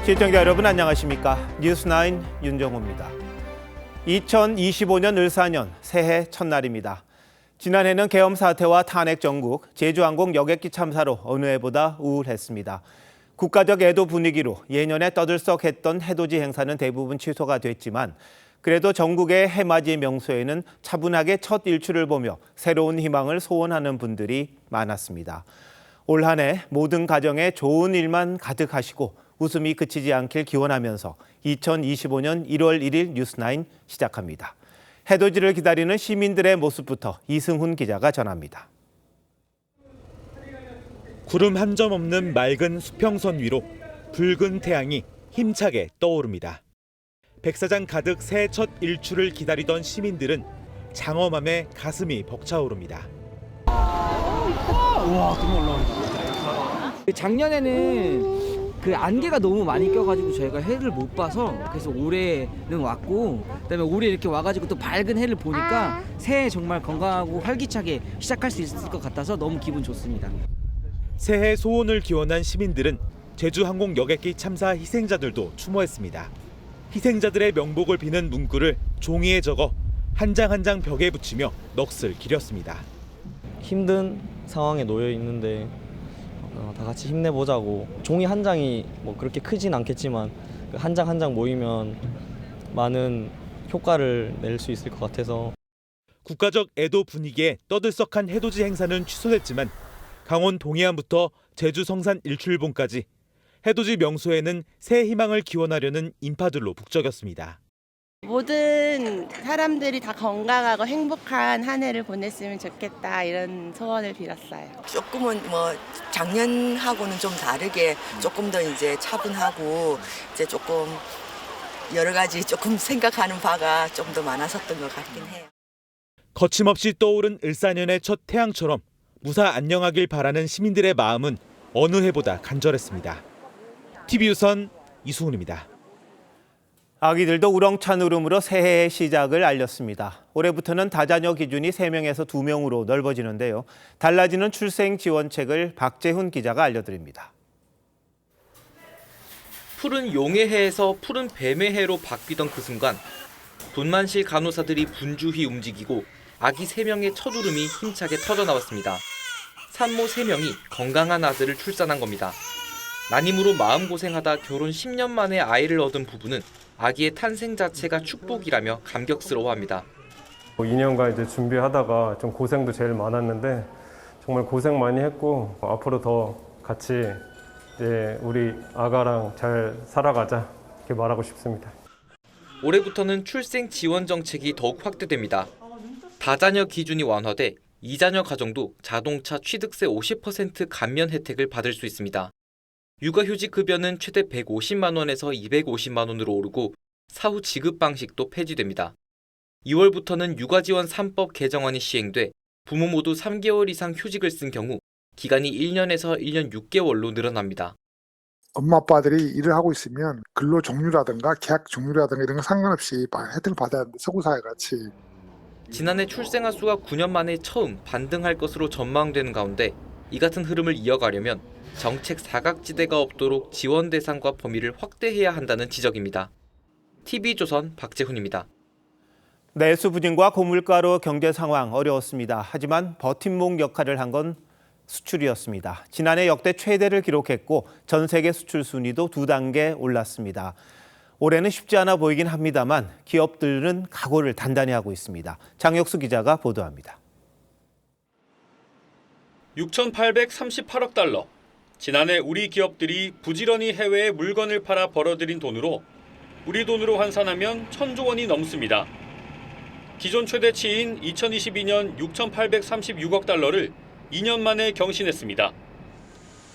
시청자 여러분 안녕하십니까? 뉴스9 윤정호입니다. 2025년 을사년 새해 첫날입니다. 지난해는 계엄 사태와 탄핵 정국, 제주항공 여객기 참사로 어느 해보다 우울했습니다. 국가적 애도 분위기로 예년에 떠들썩했던 해돋이 행사는 대부분 취소가 됐지만 그래도 전국의 해맞이 명소에는 차분하게 첫 일출을 보며 새로운 희망을 소원하는 분들이 많았습니다. 올 한 해 모든 가정에 좋은 일만 가득하시고 웃음이 그치지 않길 기원하면서 2025년 1월 1일 뉴스9 시작합니다. 해돋이를 기다리는 시민들의 모습부터 이승훈 기자가 전합니다. 구름 한 점 없는 맑은 수평선 위로 붉은 태양이 힘차게 떠오릅니다. 백사장 가득 새해 첫 일출을 기다리던 시민들은 장엄함에 가슴이 벅차오릅니다. 우와, 너무 올라오네. 작년에는 그 안개가 너무 많이 껴가지고 저희가 해를 못 봐서 그래서 올해는 왔고, 그다음에 올해 이렇게 와가지고 또 밝은 해를 보니까 새해 정말 건강하고 활기차게 시작할 수 있을 것 같아서 너무 기분 좋습니다. 새해 소원을 기원한 시민들은 제주항공 여객기 참사 희생자들도 추모했습니다. 희생자들의 명복을 비는 문구를 종이에 적어 한 장 한 장 벽에 붙이며 넋을 기렸습니다. 힘든 상황에 놓여 있는데 다 같이 힘내보자고. 종이 한 장이 뭐 그렇게 크진 않겠지만 한 장 한 장 모이면 많은 효과를 낼 수 있을 것 같아서. 국가적 애도 분위기에 떠들썩한 해돋이 행사는 취소됐지만 강원 동해안부터 제주 성산 일출봉까지 해돋이 명소에는 새 희망을 기원하려는 인파들로 북적였습니다. 모든 사람들이 다 건강하고 행복한 한 해를 보냈으면 좋겠다, 이런 소원을 빌었어요. 조금은 뭐 작년하고는 좀 다르게 조금 더 이제 차분하고 이제 조금 여러 가지 조금 생각하는 바가 좀 더 많았었던 것 같긴 해요. 거침없이 떠오른 을사년의 첫 태양처럼 무사 안녕하길 바라는 시민들의 마음은 어느 해보다 간절했습니다. TV유선 이승훈입니다. 아기들도 우렁찬 울음으로 새해의 시작을 알렸습니다. 올해부터는 다자녀 기준이 3명에서 2명으로 넓어지는데요. 달라지는 출생 지원책을 박재훈 기자가 알려드립니다. 푸른 용의 해에서 푸른 뱀의 해로 바뀌던 그 순간 분만실 간호사들이 분주히 움직이고 아기 3명의 첫 울음이 힘차게 터져나왔습니다. 산모 3명이 건강한 아들을 출산한 겁니다. 난임으로 마음고생하다 결혼 10년 만에 아이를 얻은 부부는 아기의 탄생 자체가 축복이라며 감격스러워합니다. 2년간 이제 준비하다가 좀 고생도 제일 많았는데 정말 고생 많이 했고 앞으로 더 같이 이제 우리 아가랑 잘 살아가자, 이렇게 말하고 싶습니다. 올해부터는 출생 지원 정책이 더욱 확대됩니다. 다자녀 기준이 완화돼 2자녀 가정도 자동차 취득세 50% 감면 혜택을 받을 수 있습니다. 육아휴직 급여는 최대 150만 원에서 250만 원으로 오르고 사후 지급 방식도 폐지됩니다. 2월부터는 육아지원 3법 개정안이 시행돼 부모 모두 3개월 이상 휴직을 쓴 경우 기간이 1년에서 1년 6개월로 늘어납니다. 엄마 아빠들이 일을 하고 있으면 근로 종류라든가 계약 종류라든가 이런 거 상관없이 혜택을 받아야 하는데 서구사회 같이. 지난해 출생아 수가 9년 만에 처음 반등할 것으로 전망되는 가운데 이 같은 흐름을 이어가려면 정책 사각지대가 없도록 지원 대상과 범위를 확대해야 한다는 지적입니다. TV조선 박재훈입니다. 내수 부진과 고물가로 경제 상황 어려웠습니다. 하지만 버팀목 역할을 한 건 수출이었습니다. 지난해 역대 최대를 기록했고 전 세계 수출 순위도 2단계 올랐습니다. 올해는 쉽지 않아 보이긴 합니다만 기업들은 각오를 단단히 하고 있습니다. 장혁수 기자가 보도합니다. 6,838억 달러. 지난해 우리 기업들이 부지런히 해외에 물건을 팔아 벌어들인 돈으로 우리 돈으로 환산하면 1,000조 원이 넘습니다. 기존 최대치인 2022년 6,836억 달러를 2년 만에 경신했습니다.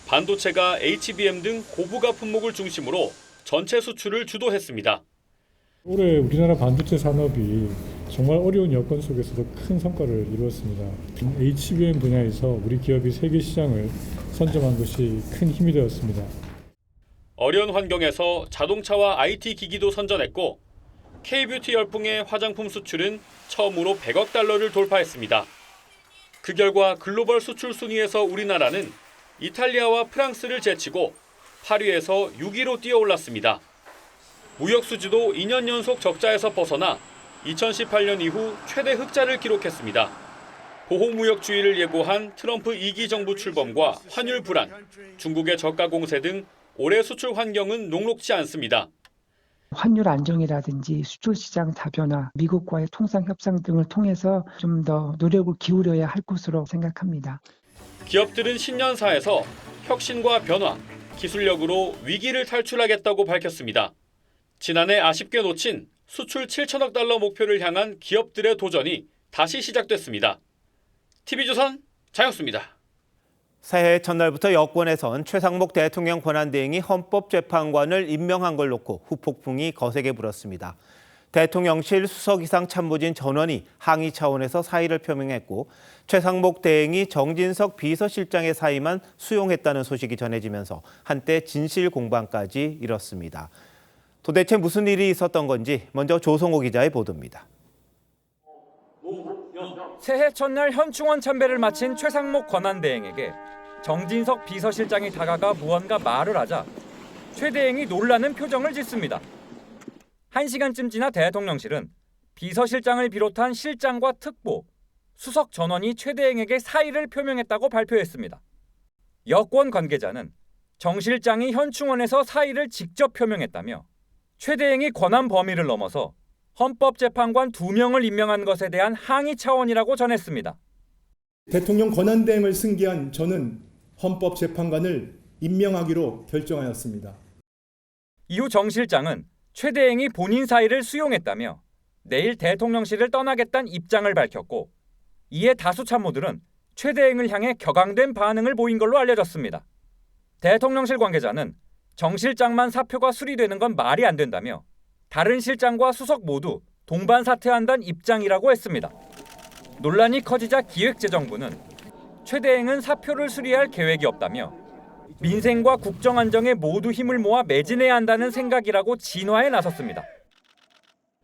반도체가 HBM 등 고부가 품목을 중심으로 전체 수출을 주도했습니다. 올해 우리나라 반도체 산업이 정말 어려운 여건 속에서도 큰 성과를 이루었습니다. HBM 분야에서 우리 기업이 세계 시장을 선점한 것이 큰 힘이 되었습니다. 어려운 환경에서 자동차와 IT 기기도 선전했고 K뷰티 열풍의 화장품 수출은 처음으로 100억 달러를 돌파했습니다. 그 결과 글로벌 수출 순위에서 우리나라는 이탈리아와 프랑스를 제치고 8위에서 6위로 뛰어올랐습니다. 무역 수지도 2년 연속 적자에서 벗어나 2018년 이후 최대 흑자를 기록했습니다. 보호무역주의를 예고한 트럼프 2기 정부 출범과 환율 불안, 중국의 저가 공세 등 올해 수출 환경은 녹록지 않습니다. 환율 안정이라든지 수출 시장 다변화, 미국과의 통상 협상 등을 통해서 좀 더 노력을 기울여야 할 것으로 생각합니다. 기업들은 신년사에서 혁신과 변화, 기술력으로 위기를 탈출하겠다고 밝혔습니다. 지난해 아쉽게 놓친 수출 7천억 달러 목표를 향한 기업들의 도전이 다시 시작됐습니다. TV조선 장혁수입니다. 새해 첫날부터 여권에선 최상목 대통령 권한대행이 헌법재판관을 임명한 걸 놓고 후폭풍이 거세게 불었습니다. 대통령실 수석이상 참모진 전원이 항의 차원에서 사의를 표명했고 최상목 대행이 정진석 비서실장의 사의만 수용했다는 소식이 전해지면서 한때 진실 공방까지 일었습니다. 도대체 무슨 일이 있었던 건지 먼저 조성호 기자의 보도입니다. 새해 첫날 현충원 참배를 마친 최상목 권한대행에게 정진석 비서실장이 다가가 무언가 말을 하자 최 대행이 놀라는 표정을 짓습니다. 1시간쯤 지나 대통령실은 비서실장을 비롯한 실장과 특보, 수석 전원이 최 대행에게 사의를 표명했다고 발표했습니다. 여권 관계자는 정 실장이 현충원에서 사의를 직접 표명했다며 최 대행이 권한 범위를 넘어서 헌법재판관 2명을 임명한 것에 대한 항의 차원이라고 전했습니다. 대통령 권한대행을 승계한 저는 헌법재판관을 임명하기로 결정하였습니다. 이후 정 실장은 최 대행이 본인 사의를 수용했다며 내일 대통령실을 떠나겠다는 입장을 밝혔고 이에 다수 참모들은 최 대행을 향해 격앙된 반응을 보인 걸로 알려졌습니다. 대통령실 관계자는 정 실장만 사표가 수리되는 건 말이 안 된다며 다른 실장과 수석 모두 동반 사퇴한다는 입장이라고 했습니다. 논란이 커지자 기획재정부는 최 대행은 사표를 수리할 계획이 없다며 민생과 국정 안정에 모두 힘을 모아 매진해야 한다는 생각이라고 진화에 나섰습니다.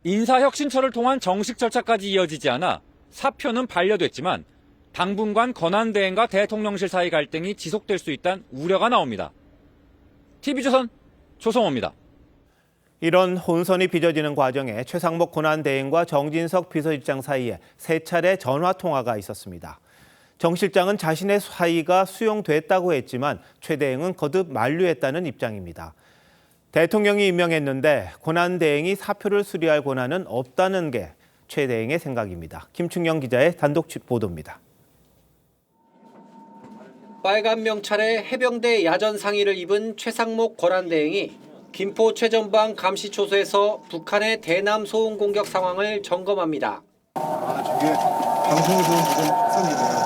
인사혁신처를 통한 정식 절차까지 이어지지 않아 사표는 반려됐지만 당분간 권한대행과 대통령실 사이 갈등이 지속될 수 있다는 우려가 나옵니다. TV조선 조성호입니다. 이런 혼선이 빚어지는 과정에 최상목 권한대행과 정진석 비서실장 사이에 3차례 전화통화가 있었습니다. 정 실장은 자신의 사의가 수용됐다고 했지만 최 대행은 거듭 만류했다는 입장입니다. 대통령이 임명했는데 권한대행이 사표를 수리할 권한은 없다는 게 최 대행의 생각입니다. 김충영 기자의 단독 보도입니다. 빨간 명찰에 해병대 야전 상의를 입은 최상목 권한대행이 김포 최전방 감시초소에서 북한의 대남 소음 공격 상황을 점검합니다. 저게 방송에서 지금 썰리네요.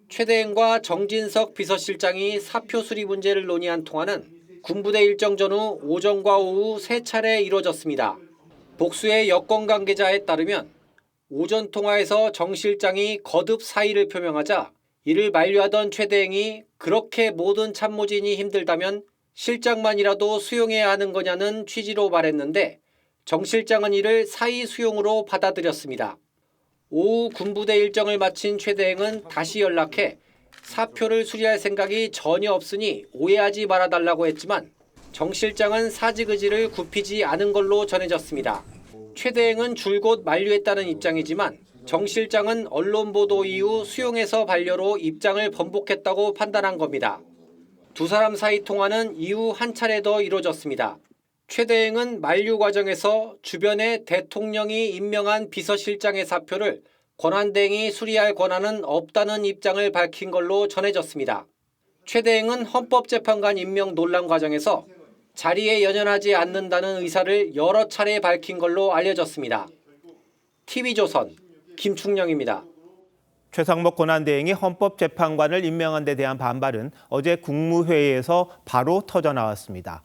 최 대행과 정진석 비서실장이 사표 수리 문제를 논의한 통화는 군부대 일정 전후 오전과 오후 3차례 이뤄졌습니다. 복수의 여권 관계자에 따르면 오전 통화에서 정 실장이 거듭 사의를 표명하자 이를 만류하던 최 대행이 그렇게 모든 참모진이 힘들다면 실장만이라도 수용해야 하는 거냐는 취지로 말했는데 정 실장은 이를 사의 수용으로 받아들였습니다. 오후 군부대 일정을 마친 최 대행은 다시 연락해 사표를 수리할 생각이 전혀 없으니 오해하지 말아달라고 했지만 정 실장은 사직 의지를 굽히지 않은 걸로 전해졌습니다. 최 대행은 줄곧 만류했다는 입장이지만 정 실장은 언론 보도 이후 수용해서 반려로 입장을 번복했다고 판단한 겁니다. 두 사람 사이 통화는 이후 한 차례 더 이뤄졌습니다. 최 대행은 만류 과정에서 주변에 대통령이 임명한 비서실장의 사표를 권한대행이 수리할 권한은 없다는 입장을 밝힌 걸로 전해졌습니다. 최 대행은 헌법재판관 임명 논란 과정에서 자리에 연연하지 않는다는 의사를 여러 차례 밝힌 걸로 알려졌습니다. TV조선 김충영입니다. 최상목 권한대행이 헌법재판관을 임명한 데 대한 반발은 어제 국무회의에서 바로 터져나왔습니다.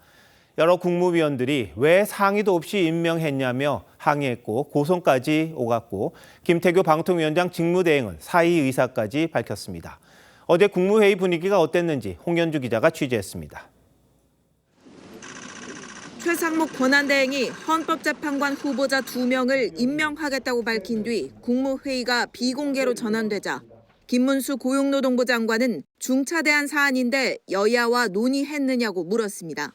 여러 국무위원들이 왜 상의도 없이 임명했냐며 항의했고 고성까지 오갔고 김태규 방통위원장 직무대행은 사의 의사까지 밝혔습니다. 어제 국무회의 분위기가 어땠는지 홍연주 기자가 취재했습니다. 최상목 권한대행이 헌법재판관 후보자 2명을 임명하겠다고 밝힌 뒤 국무회의가 비공개로 전환되자 김문수 고용노동부 장관은 중차대한 사안인데 여야와 논의했느냐고 물었습니다.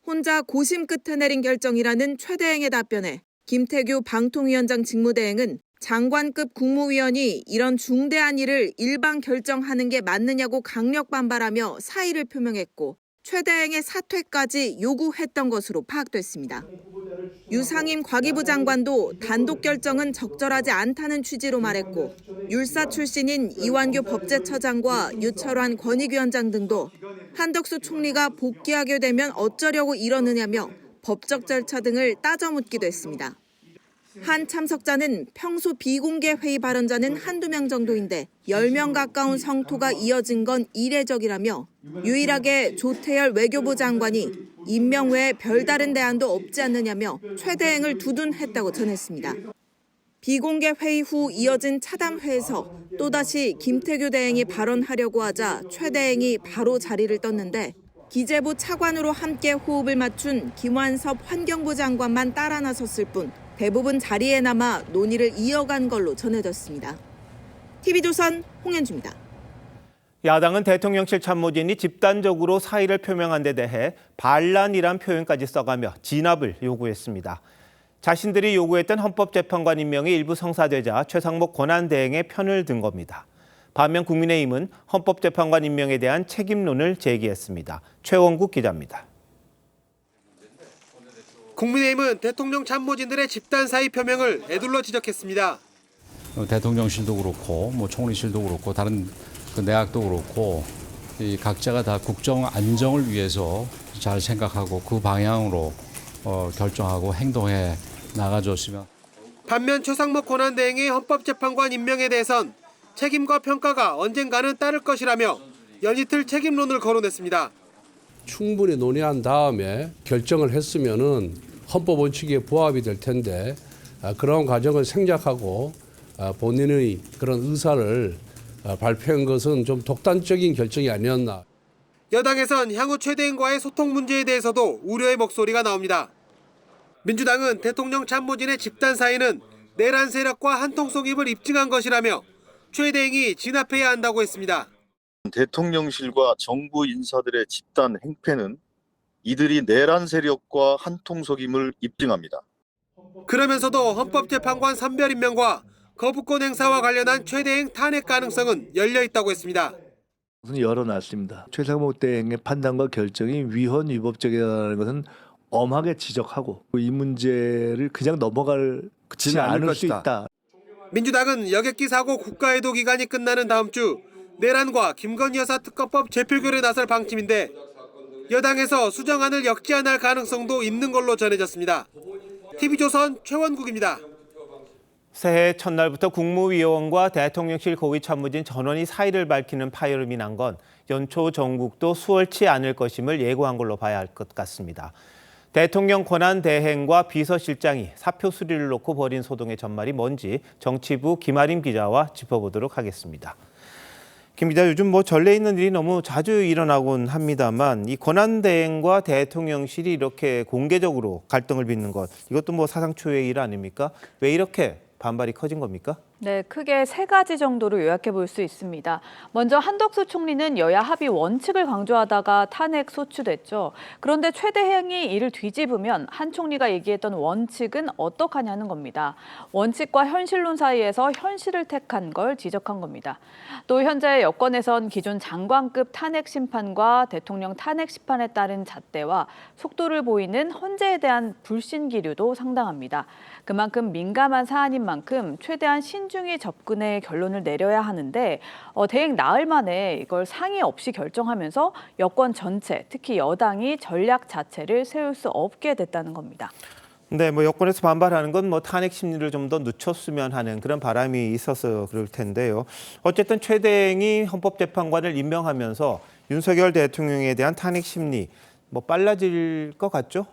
혼자 고심 끝에 내린 결정이라는 최대행의 답변에 김태규 방통위원장 직무대행은 장관급 국무위원이 이런 중대한 일을 일방 결정하는 게 맞느냐고 강력 반발하며 사의를 표명했고 최대행의 사퇴까지 요구했던 것으로 파악됐습니다. 유상임 과기부 장관도 단독 결정은 적절하지 않다는 취지로 말했고 율사 출신인 이완규 법제처장과 유철환 권익위원장 등도 한덕수 총리가 복귀하게 되면 어쩌려고 이러느냐며 법적 절차 등을 따져묻기도 했습니다. 한 참석자는 평소 비공개 회의 발언자는 한두 명 정도인데 10명 가까운 성토가 이어진 건 이례적이라며 유일하게 조태열 외교부 장관이 임명 외에 별다른 대안도 없지 않느냐며 최대행을 두둔했다고 전했습니다. 비공개 회의 후 이어진 차담회에서 또다시 김태규 대행이 발언하려고 하자 최대행이 바로 자리를 떴는데 기재부 차관으로 함께 호흡을 맞춘 김완섭 환경부 장관만 따라 나섰을 뿐 대부분 자리에 남아 논의를 이어간 걸로 전해졌습니다. TV조선 홍현주입니다. 야당은 대통령실 참모진이 집단적으로 사의를 표명한 데 대해 반란이란 표현까지 써가며 진압을 요구했습니다. 자신들이 요구했던 헌법재판관 임명이 일부 성사되자 최상목 권한대행의 편을 든 겁니다. 반면 국민의힘은 헌법재판관 임명에 대한 책임론을 제기했습니다. 최원국 기자입니다. 국민의힘은 대통령 참모진들의 집단 사의 표명을 애둘러 지적했습니다. 대통령실도 그렇고 총리실도 그렇고 다른 내각도 그렇고 이 각자가 다 국정 안정을 위해서 잘 생각하고 그 방향으로 결정하고 행동해 나가줬으면. 반면 최상목 권한대행의 헌법재판관 임명에 대해선 책임과 평가가 언젠가는 따를 것이라며 연이틀 책임론을 거론했습니다. 충분히 논의한 다음에 결정을 했으면은 헌법 원칙에 부합이 될 텐데 그런 과정을 생략하고 본인의 그런 의사를 발표한 것은 좀 독단적인 결정이 아니었나. 여당에선 향후 최대행과의 소통 문제에 대해서도 우려의 목소리가 나옵니다. 민주당은 대통령 참모진의 집단 사의는 내란 세력과 한통속임을 입증한 것이라며 최대행이 진압해야 한다고 했습니다. 대통령실과 정부 인사들의 집단 행패는 이들이 내란 세력과 한통속임을 입증합니다. 그러면서도 헌법재판관 선별 임명과 거부권 행사와 관련한 최대행 탄핵 가능성은 열려 있다고 했습니다. 열어놨습니다. 최상목 대행의 판단과 결정이 위헌 위법적이라는 것은 엄하게 지적하고 이 문제를 그냥 넘어가지 않을 수 있다. 민주당은 여객기 사고 국가해도 기간이 끝나는 다음 주 내란과 김건희 여사 특검법 재표결에 나설 방침인데 여당에서 수정안을 역제안할 가능성도 있는 걸로 전해졌습니다. TV조선 최원국입니다. 새해 첫날부터 국무위원과 대통령실 고위 참모진 전원이 사의를 밝히는 파열음이 난 건 연초 정국도 수월치 않을 것임을 예고한 걸로 봐야 할 것 같습니다. 대통령 권한대행과 비서실장이 사표 수리를 놓고 벌인 소동의 전말이 뭔지 정치부 김아림 기자와 짚어보도록 하겠습니다. 김 기자, 요즘 전례 있는 일이 너무 자주 일어나곤 합니다만 이 권한대행과 대통령실이 이렇게 공개적으로 갈등을 빚는 것, 이것도 사상 초유의 일 아닙니까? 왜 이렇게 반발이 커진 겁니까? 네, 크게 세 가지 정도로 요약해 볼 수 있습니다. 먼저 한덕수 총리는 여야 합의 원칙을 강조하다가 탄핵 소추됐죠. 그런데 최대행이 이를 뒤집으면 한 총리가 얘기했던 원칙은 어떡하냐는 겁니다. 원칙과 현실론 사이에서 현실을 택한 걸 지적한 겁니다. 또 현재 여권에선 기존 장관급 탄핵 심판과 대통령 탄핵 심판에 따른 잣대와 속도를 보이는 헌재에 대한 불신 기류도 상당합니다. 그만큼 민감한 사안인 만큼 최대한 신중히 접근해 결론을 내려야 하는데 대행 나흘 만에 이걸 상의 없이 결정하면서 여권 전체, 특히 여당이 전략 자체를 세울 수 없게 됐다는 겁니다. 네, 여권에서 반발하는 건 탄핵 심리를 좀 더 늦췄으면 하는 그런 바람이 있어서 그럴 텐데요. 어쨌든 최대행이 헌법재판관을 임명하면서 윤석열 대통령에 대한 탄핵 심리 빨라질 것 같죠?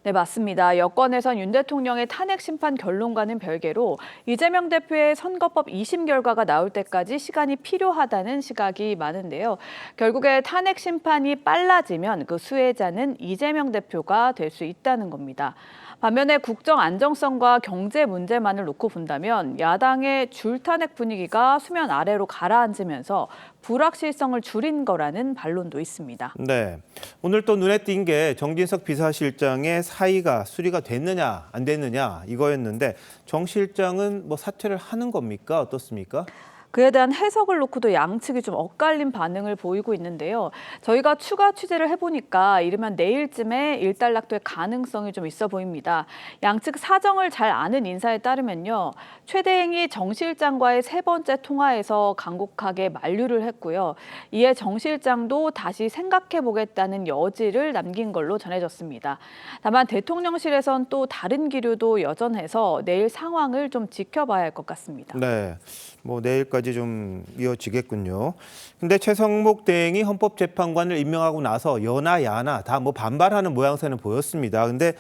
네, 맞습니다. 여권에선 윤 대통령의 탄핵 심판 결론과는 별개로 이재명 대표의 선거법 2심 결과가 나올 때까지 시간이 필요하다는 시각이 많은데요. 결국에 탄핵 심판이 빨라지면 그 수혜자는 이재명 대표가 될 수 있다는 겁니다. 반면에 국정 안정성과 경제 문제만을 놓고 본다면 야당의 줄탄핵 분위기가 수면 아래로 가라앉으면서 불확실성을 줄인 거라는 반론도 있습니다. 네, 오늘 또 눈에 띈 게 정진석 비서실장의 사의가 수리가 됐느냐 안 됐느냐 이거였는데 정 실장은 뭐 사퇴를 하는 겁니까? 어떻습니까? 그에 대한 해석을 놓고도 양측이 좀 엇갈린 반응을 보이고 있는데요. 저희가 추가 취재를 해보니까 이르면 내일쯤에 일단락될 가능성이 좀 있어 보입니다. 양측 사정을 잘 아는 인사에 따르면요. 최대행이 정 실장과의 3번째 통화에서 간곡하게 만류를 했고요. 이에 정 실장도 다시 생각해보겠다는 여지를 남긴 걸로 전해졌습니다. 다만 대통령실에선 또 다른 기류도 여전해서 내일 상황을 좀 지켜봐야 할 것 같습니다. 네, 뭐 내일까지 좀 이어지겠군요. 근데 최성목 대행이 헌법재판관을 임명하고 나서 여나 야나 다 뭐 반발하는 모양새는 보였습니다. 근데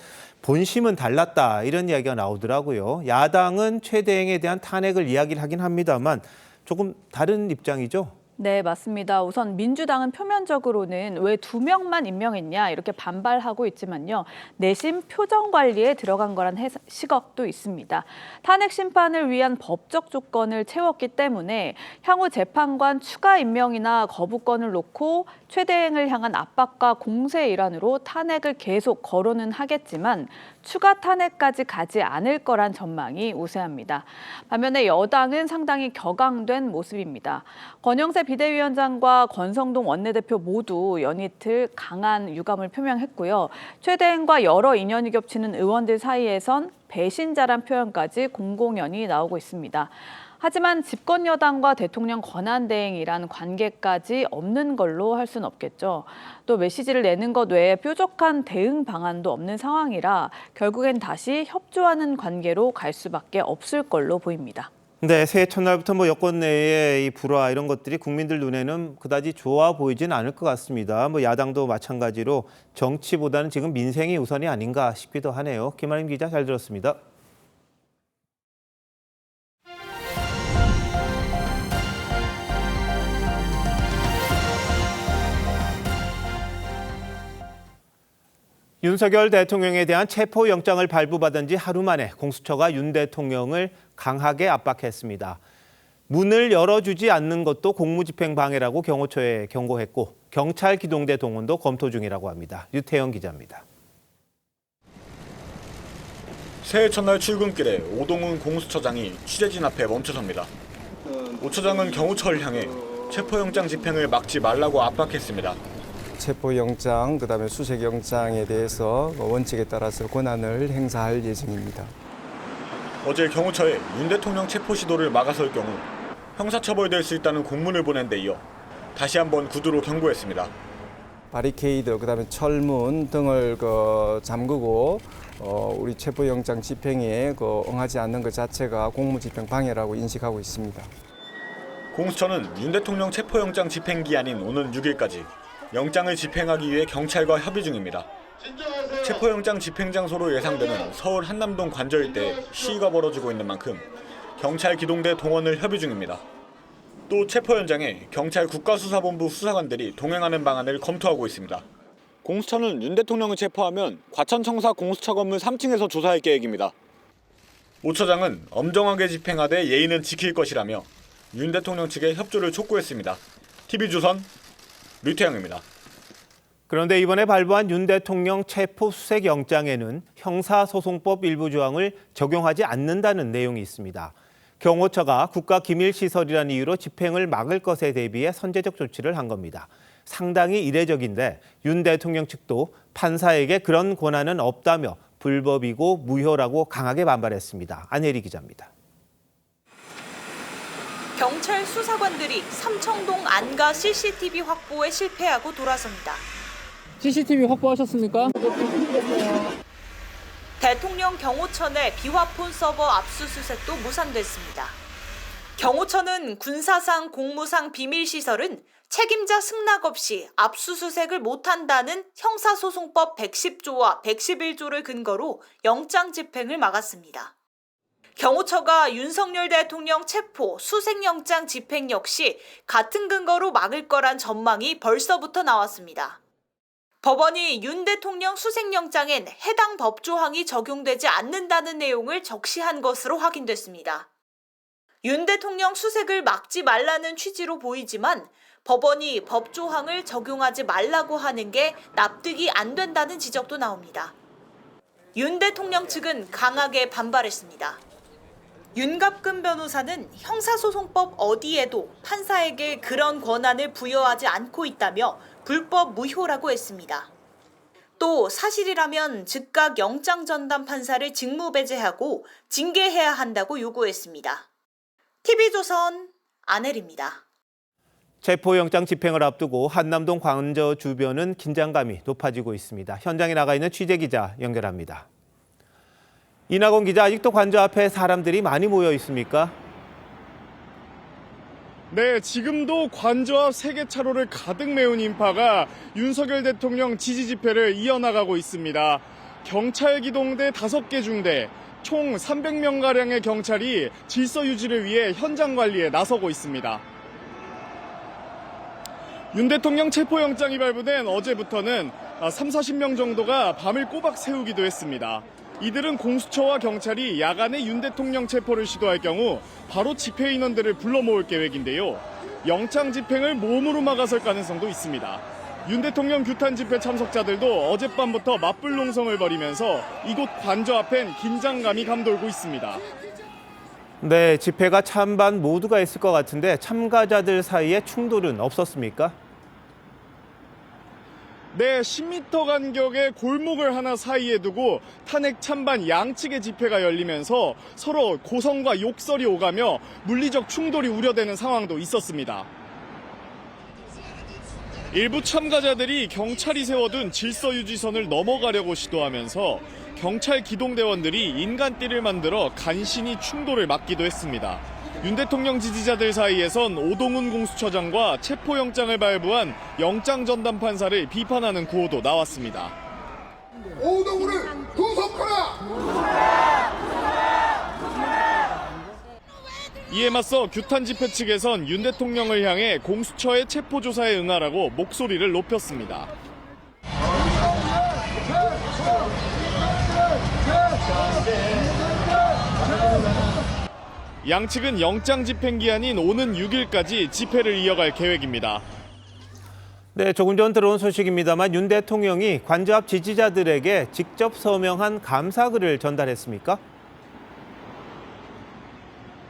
본심은 달랐다 이런 이야기가 나오더라고요. 야당은 최 대행에 대한 탄핵을 이야기를 하긴 합니다만 조금 다른 입장이죠. 네, 맞습니다. 우선 민주당은 표면적으로는 왜 2명만 임명했냐 이렇게 반발하고 있지만요. 내심 표정 관리에 들어간 거란 시각도 있습니다. 탄핵 심판을 위한 법적 조건을 채웠기 때문에 향후 재판관 추가 임명이나 거부권을 놓고 최 대행을 향한 압박과 공세 일환으로 탄핵을 계속 거론은 하겠지만 추가 탄핵까지 가지 않을 거란 전망이 우세합니다. 반면에 여당은 상당히 격앙된 모습입니다. 권영세 비대위원장과 권성동 원내대표 모두 연이틀 강한 유감을 표명했고요. 최 대행과 여러 인연이 겹치는 의원들 사이에선 배신자란 표현까지 공공연히 나오고 있습니다. 하지만 집권 여당과 대통령 권한대행이란 관계까지 없는 걸로 할 수는 없겠죠. 또 메시지를 내는 것 외에 뾰족한 대응 방안도 없는 상황이라 결국엔 다시 협조하는 관계로 갈 수밖에 없을 걸로 보입니다. 네, 새해 첫날부터 뭐 여권 내의 이 불화 이런 것들이 국민들 눈에는 그다지 좋아 보이진 않을 것 같습니다. 뭐 야당도 마찬가지로 정치보다는 지금 민생이 우선이 아닌가 싶기도 하네요. 김아림 기자 잘 들었습니다. 윤석열 대통령에 대한 체포영장을 발부받은 지 하루 만에 공수처가 윤 대통령을 강하게 압박했습니다. 문을 열어주지 않는 것도 공무집행 방해라고 경호처에 경고했고 경찰 기동대 동원도 검토 중이라고 합니다. 유태영 기자입니다. 새해 첫날 출근길에 오동훈 공수처장이 취재진 앞에 멈춰섭니다. 오 처장은 경호처를 향해 체포영장 집행을 막지 말라고 압박했습니다. 체포영장, 그다음에 수색영장에 대해서 원칙에 따라서 권한을 행사할 예정입니다. 어제 경호처에 윤 대통령 체포 시도를 막아설 경우 형사처벌될 수 있다는 공문을 보낸 데 이어 다시 한번 구두로 경고했습니다. 바리케이드, 그다음에 철문 등을 잠그고 우리 체포영장 집행에 응하지 않는 것 자체가 공무집행 방해라고 인식하고 있습니다. 공수처는 윤 대통령 체포영장 집행 기한인 오는 6일까지 영장을 집행하기 위해 경찰과 협의 중입니다. 체포영장 집행 장소로 예상되는 서울 한남동 관저 일대에 시위가 벌어지고 있는 만큼 경찰 기동대 동원을 협의 중입니다. 또 체포 현장에 경찰 국가수사본부 수사관들이 동행하는 방안을 검토하고 있습니다. 공수처는 윤 대통령을 체포하면 과천청사 공수처 건물 3층에서 조사할 계획입니다. 오 처장은 엄정하게 집행하되 예의는 지킬 것이라며 윤 대통령 측에 협조를 촉구했습니다. TV조선 류태영입니다. 그런데 이번에 발부한 윤 대통령 체포 수색 영장에는 형사소송법 일부 조항을 적용하지 않는다는 내용이 있습니다. 경호처가 국가기밀시설이라는 이유로 집행을 막을 것에 대비해 선제적 조치를 한 겁니다. 상당히 이례적인데 윤 대통령 측도 판사에게 그런 권한은 없다며 불법이고 무효라고 강하게 반발했습니다. 안혜리 기자입니다. 경찰 수사관들이 삼청동 안가 CCTV 확보에 실패하고 돌아섭니다. CCTV 확보하셨습니까? 대통령 경호처 내 비화폰 서버 압수수색도 무산됐습니다. 경호처는 군사상 공무상 비밀시설은 책임자 승낙 없이 압수수색을 못한다는 형사소송법 110조와 111조를 근거로 영장 집행을 막았습니다. 경호처가 윤석열 대통령 체포, 수색영장 집행 역시 같은 근거로 막을 거란 전망이 벌써부터 나왔습니다. 법원이 윤 대통령 수색영장엔 해당 법조항이 적용되지 않는다는 내용을 적시한 것으로 확인됐습니다. 윤 대통령 수색을 막지 말라는 취지로 보이지만 법원이 법조항을 적용하지 말라고 하는 게 납득이 안 된다는 지적도 나옵니다. 윤 대통령 측은 강하게 반발했습니다. 윤갑근 변호사는 형사소송법 어디에도 판사에게 그런 권한을 부여하지 않고 있다며 불법 무효라고 했습니다. 또 사실이라면 즉각 영장 전담 판사를 직무배제하고 징계해야 한다고 요구했습니다. TV조선 안혜리입니다. 체포영장 집행을 앞두고 한남동 관저 주변은 긴장감이 높아지고 있습니다. 현장에 나가 있는 취재기자 연결합니다. 이나곤 기자, 아직도 관저 앞에 사람들이 많이 모여 있습니까? 네, 지금도 관저 앞 3개 차로를 가득 메운 인파가 윤석열 대통령 지지 집회를 이어나가고 있습니다. 경찰 기동대 5개 중대, 총 300명가량의 경찰이 질서 유지를 위해 현장 관리에 나서고 있습니다. 윤 대통령 체포영장이 발부된 어제부터는 30-40명 정도가 밤을 꼬박 새우기도 했습니다. 이들은 공수처와 경찰이 야간에 윤 대통령 체포를 시도할 경우 바로 집회 인원들을 불러 모을 계획인데요. 영장 집행을 몸으로 막아설 가능성도 있습니다. 윤 대통령 규탄 집회 참석자들도 어젯밤부터 맞불 농성을 벌이면서 이곳 관저 앞엔 긴장감이 감돌고 있습니다. 네, 집회가 찬반 모두가 있을 것 같은데 참가자들 사이에 충돌은 없었습니까? 네, 10m 간격의 골목을 하나 사이에 두고 탄핵 찬반 양측의 집회가 열리면서 서로 고성과 욕설이 오가며 물리적 충돌이 우려되는 상황도 있었습니다. 일부 참가자들이 경찰이 세워둔 질서유지선을 넘어가려고 시도하면서 경찰 기동대원들이 인간띠를 만들어 간신히 충돌을 막기도 했습니다. 윤 대통령 지지자들 사이에선 오동훈 공수처장과 체포영장을 발부한 영장 전담 판사를 비판하는 구호도 나왔습니다. 오동훈을 구속하라! 이에 맞서 규탄 집회 측에선 윤 대통령을 향해 공수처의 체포조사에 응하라고 목소리를 높였습니다. 양측은 영장 집행 기한인 오는 6일까지 집회를 이어갈 계획입니다. 네, 조금 전 들어온 소식입니다만 윤 대통령이 관저 앞 지지자들에게 직접 서명한 감사글을 전달했습니까?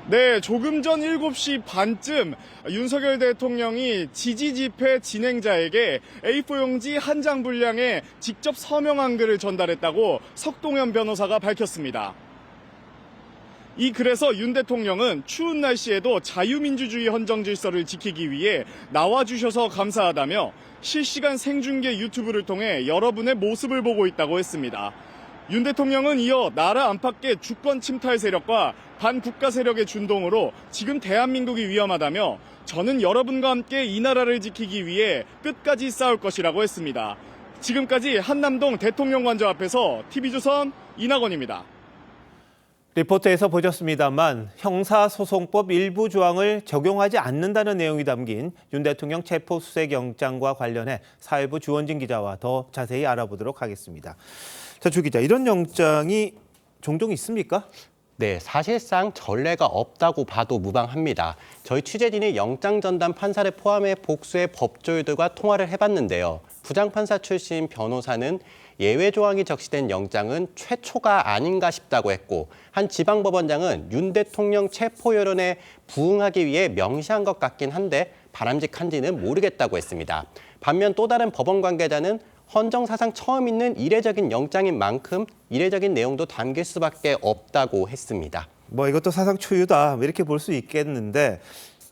네, 조금 전 7시 반쯤 윤석열 대통령이 지지 집회 진행자에게 A4 용지 한 장 분량의 직접 서명한 글을 전달했다고 석동현 변호사가 밝혔습니다. 이 글에서 윤 대통령은 추운 날씨에도 자유민주주의 헌정 질서를 지키기 위해 나와주셔서 감사하다며 실시간 생중계 유튜브를 통해 여러분의 모습을 보고 있다고 했습니다. 윤 대통령은 이어 나라 안팎의 주권 침탈 세력과 반국가 세력의 준동으로 지금 대한민국이 위험하다며 저는 여러분과 함께 이 나라를 지키기 위해 끝까지 싸울 것이라고 했습니다. 지금까지 한남동 대통령 관저 앞에서 TV조선 이나곤입니다. 리포트에서 보셨습니다만 형사소송법 일부 조항을 적용하지 않는다는 내용이 담긴 윤 대통령 체포 수색 영장과 관련해 사회부 주원진 기자와 더 자세히 알아보도록 하겠습니다. 자, 주 기자, 이런 영장이 종종 있습니까? 네, 사실상 전례가 없다고 봐도 무방합니다. 저희 취재진이 영장 전담 판사를 포함해 복수의 법조인들과 통화를 해봤는데요. 부장판사 출신 변호사는 예외 조항이 적시된 영장은 최초가 아닌가 싶다고 했고, 한 지방법원장은 윤 대통령 체포 여론에 부응하기 위해 명시한 것 같긴 한데 바람직한지는 모르겠다고 했습니다. 반면 또 다른 법원 관계자는 헌정사상 처음 있는 이례적인 영장인 만큼 이례적인 내용도 담길 수밖에 없다고 했습니다. 뭐 이것도 사상 초유다 이렇게 볼 수 있겠는데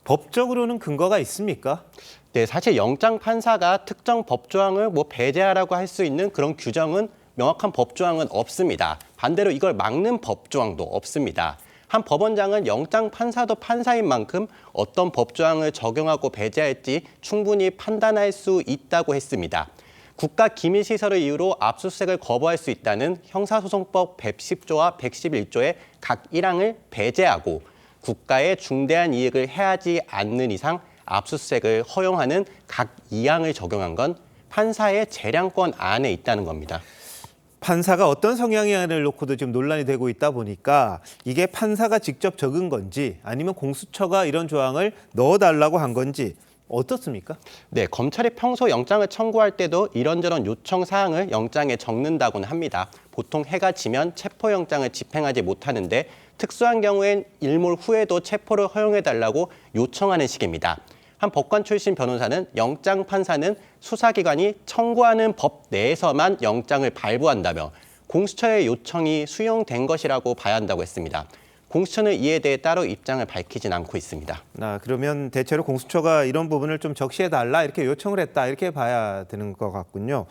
법적으로는 근거가 있습니까? 네, 사실 영장 판사가 특정 법조항을 배제하라고 할 수 있는 그런 규정은 명확한 법조항은 없습니다. 반대로 이걸 막는 법조항도 없습니다. 한 법원장은 영장 판사도 판사인 만큼 어떤 법조항을 적용하고 배제할지 충분히 판단할 수 있다고 했습니다. 국가기밀시설을 이유로 압수수색을 거부할 수 있다는 형사소송법 110조와 111조의 각 1항을 배제하고 국가에 중대한 이익을 해하지 않는 이상 압수수색을 허용하는 각 2항을 적용한 건 판사의 재량권 안에 있다는 겁니다. 판사가 어떤 성향을 놓고도 지금 논란이 되고 있다 보니까 이게 판사가 직접 적은 건지 아니면 공수처가 이런 조항을 넣어달라고 한 건지 어떻습니까? 네, 검찰이 평소 영장을 청구할 때도 이런저런 요청 사항을 영장에 적는다고는 합니다. 보통 해가 지면 체포영장을 집행하지 못하는데 특수한 경우엔 일몰 후에도 체포를 허용해달라고 요청하는 식입니다. 한 법관 출신 변호사는 영장 판사는 수사기관이 청구하는 법 내에서만 영장을 발부한다며 공수처의 요청이 수용된 것이라고 봐야 한다고 했습니다. 공수처는 이에 대해 따로 입장을 밝히진 않고 있습니다. 그러면 대체로 공수처가 이런 부분을 좀 적시해달라 이렇게 요청을 했다 이렇게 봐야 되는 것 같군요.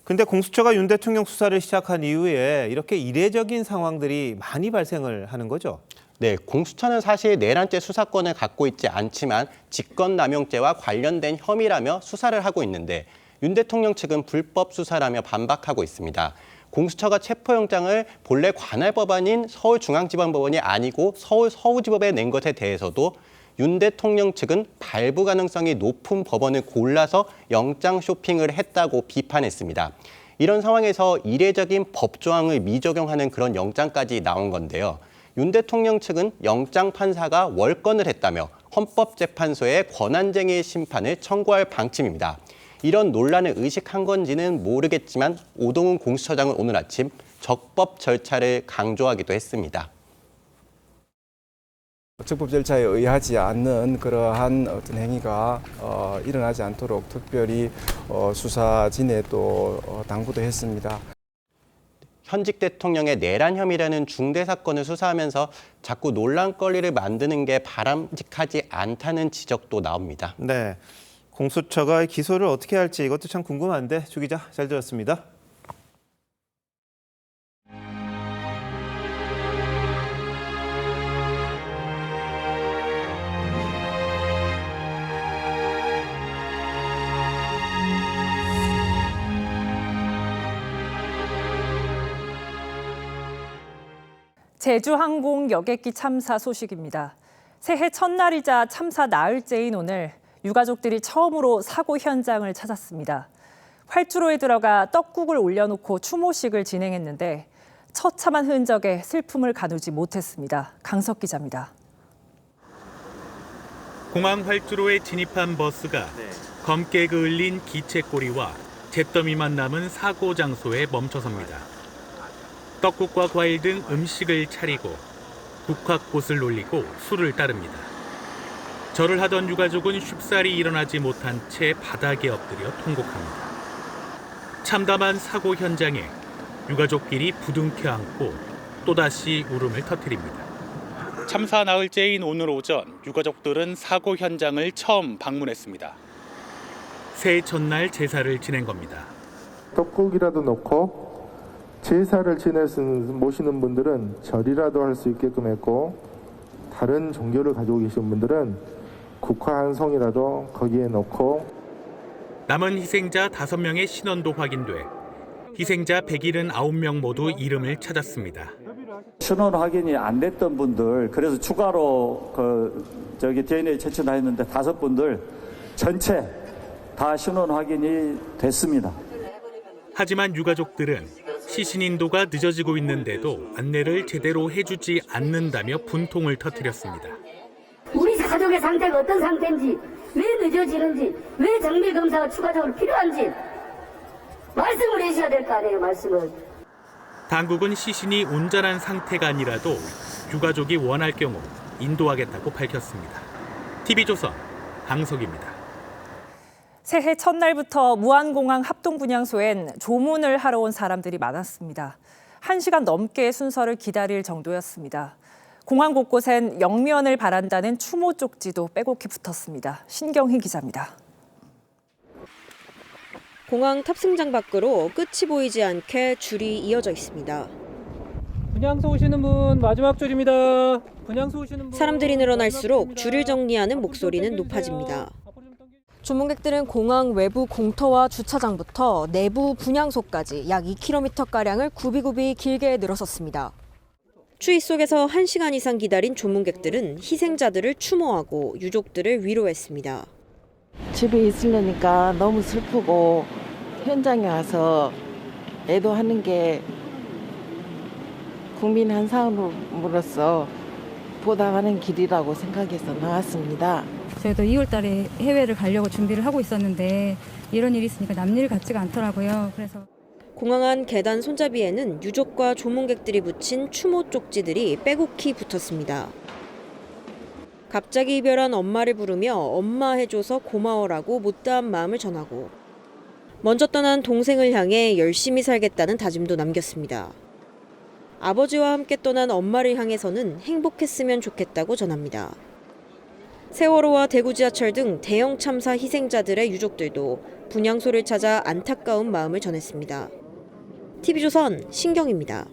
근데 공수처가 윤 대통령 수사를 시작한 이후에 이렇게 이례적인 상황들이 많이 발생을 하는 거죠? 네, 공수처는 사실 내란죄 수사권을 갖고 있지 않지만 직권남용죄와 관련된 혐의라며 수사를 하고 있는데 윤 대통령 측은 불법 수사라며 반박하고 있습니다. 공수처가 체포영장을 본래 관할 법안인 서울중앙지방법원이 아니고 서울 서부지법에 낸 것에 대해서도 윤 대통령 측은 발부 가능성이 높은 법원을 골라서 영장 쇼핑을 했다고 비판했습니다. 이런 상황에서 이례적인 법조항을 미적용하는 그런 영장까지 나온 건데요. 윤 대통령 측은 영장 판사가 월권을 했다며 헌법재판소에 권한쟁의 심판을 청구할 방침입니다. 이런 논란을 의식한 건지는 모르겠지만 오동훈 공수처장은 오늘 아침 적법 절차를 강조하기도 했습니다. 적법 절차에 의하지 않는 그러한 어떤 행위가 일어나지 않도록 특별히 수사진에 또 당부도 했습니다. 현직 대통령의 내란 혐의라는 중대 사건을 수사하면서 자꾸 논란거리를 만드는 게 바람직하지 않다는 지적도 나옵니다. 네, 공수처가 기소를 어떻게 할지 이것도 참 궁금한데 주 기자 잘 들었습니다. 제주항공 여객기 참사 소식입니다. 새해 첫날이자 참사 나흘째인 오늘 유가족들이 처음으로 사고 현장을 찾았습니다. 활주로에 들어가 떡국을 올려놓고 추모식을 진행했는데 처참한 흔적에 슬픔을 가누지 못했습니다. 강석 기자입니다. 공항 활주로에 진입한 버스가 검게 그을린 기체꼬리와 잿더미만 남은 사고 장소에 멈춰섭니다. 떡국과 과일 등 음식을 차리고 국화꽃을 올리고 술을 따릅니다. 절을 하던 유가족은 쉽사리 일어나지 못한 채 바닥에 엎드려 통곡합니다. 참담한 사고 현장에 유가족끼리 부둥켜 안고 또다시 울음을 터뜨립니다. 참사 나흘째인 오늘 오전 유가족들은 사고 현장을 처음 방문했습니다. 새해 첫날 제사를 지낸 겁니다. 떡국이라도 넣고 제사를 모시는 분들은 절이라도 할 수 있게끔 했고 다른 종교를 가지고 계신 분들은 국화 한 송이라도 거기에 넣고 남은 희생자 5명의 신원도 확인돼 희생자 179명 모두 이름을 찾았습니다. 신원 확인이 안 됐던 분들 그래서 추가로 DNA 채취나 했는데 5분들 전체 다 신원 확인이 됐습니다. 하지만 유가족들은 시신인도가 늦어지고 있는데도 안내를 제대로 해주지 않는다며 분통을 터뜨렸습니다. 우리 가족의 상태가 어떤 상태인지, 왜 늦어지는지, 왜 정밀검사가 추가적으로 필요한지 말씀을 해주셔야 될 거 아니에요, 말씀을. 당국은 시신이 온전한 상태가 아니라도 유가족이 원할 경우 인도하겠다고 밝혔습니다. TV조선 강석입니다. 새해 첫날부터 무안공항 합동분향소엔 조문을 하러 온 사람들이 많았습니다. 1시간 넘게 순서를 기다릴 정도였습니다. 공항 곳곳엔 영면을 바란다는 추모 쪽지도 빼곡히 붙었습니다. 신경희 기자입니다. 공항 탑승장 밖으로 끝이 보이지 않게 줄이 이어져 있습니다. 분향소 오시는 분 마지막 줄입니다. 분향소 오시는 분. 사람들이 늘어날수록 줄을 정리하는 목소리는 높아집니다. 주문객들은 공항 외부 공터와 주차장부터 내부 분향소까지 약 2km가량을 굽이굽이 길게 늘어섰습니다. 추위 속에서 1시간 이상 기다린 조문객들은 희생자들을 추모하고 유족들을 위로했습니다. 집에 있으려니까 너무 슬프고 현장에 와서 애도하는 게 국민 한 사람으로서 보답하는 길이라고 생각해서 나왔습니다. 저희도 2월 달에 해외를 가려고 준비를 하고 있었는데 이런 일이 있으니까 남일 같지가 않더라고요. 그래서 공항 안 계단 손잡이에는 유족과 조문객들이 붙인 추모 쪽지들이 빼곡히 붙었습니다. 갑자기 이별한 엄마를 부르며 엄마 해줘서 고마워라고 못다한 마음을 전하고 먼저 떠난 동생을 향해 열심히 살겠다는 다짐도 남겼습니다. 아버지와 함께 떠난 엄마를 향해서는 행복했으면 좋겠다고 전합니다. 세월호와 대구 지하철 등 대형 참사 희생자들의 유족들도 분향소를 찾아 안타까운 마음을 전했습니다. TV조선 신경입니다.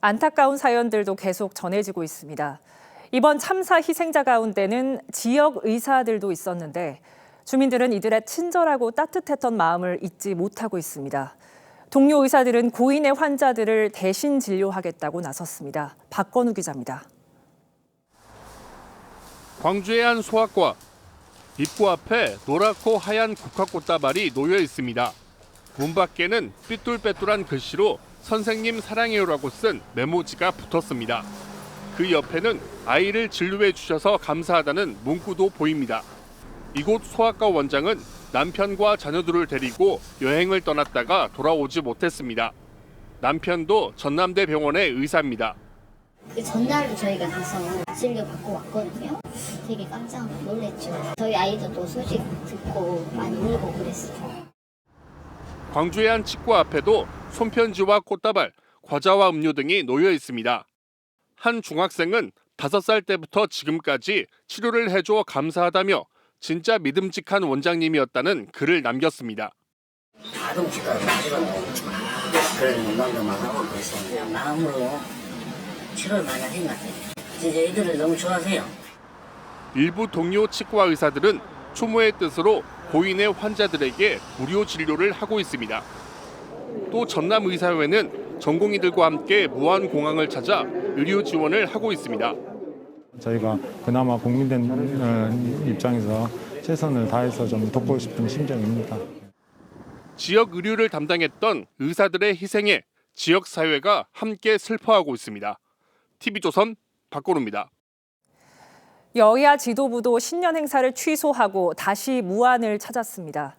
안타까운 사연들도 계속 전해지고 있습니다. 이번 참사 희생자 가운데는 지역 의사들도 있었는데 주민들은 이들의 친절하고 따뜻했던 마음을 잊지 못하고 있습니다. 동료 의사들은 고인의 환자들을 대신 진료하겠다고 나섰습니다. 박건우 기자입니다. 광주의 한 소아과. 입구 앞에 노랗고 하얀 국화꽃다발이 놓여 있습니다. 문 밖에는 삐뚤빼뚤한 글씨로 선생님 사랑해요라고 쓴 메모지가 붙었습니다. 그 옆에는 아이를 진료해 주셔서 감사하다는 문구도 보입니다. 이곳 소아과 원장은 남편과 자녀들을 데리고 여행을 떠났다가 돌아오지 못했습니다. 남편도 전남대 병원의 의사입니다. 그 전날도 저희가 가서 진료 받고 왔거든요. 되게 깜짝 놀랐죠. 저희 아이도 또 소식 듣고 많이 울고 그랬어요. 광주의 한 치과 앞에도 손편지와 꽃다발, 과자와 음료 등이 놓여 있습니다. 한 중학생은 5살 때부터 지금까지 치료를 해줘 감사하다며 진짜 믿음직한 원장님이었다는 글을 남겼습니다. 아동치과를 가지고 그런 영광도 막 하고 그래서 그냥 마음으로 치료를 많이 하신 것 같아요. 진짜 애들을 너무 좋아하세요. 일부 동료 치과 의사들은 추모의 뜻으로 고인의 환자들에게 무료 진료를 하고 있습니다. 또 전남의사회는 전공의들과 함께 무안공항을 찾아 의료 지원을 하고 있습니다. 저희가 그나마 국민된 입장에서 최선을 다해서 좀 돕고 싶은 심정입니다. 지역 의료를 담당했던 의사들의 희생에 지역사회가 함께 슬퍼하고 있습니다. TV조선 박건우입니다. 여야 지도부도 신년 행사를 취소하고 다시 무안을 찾았습니다.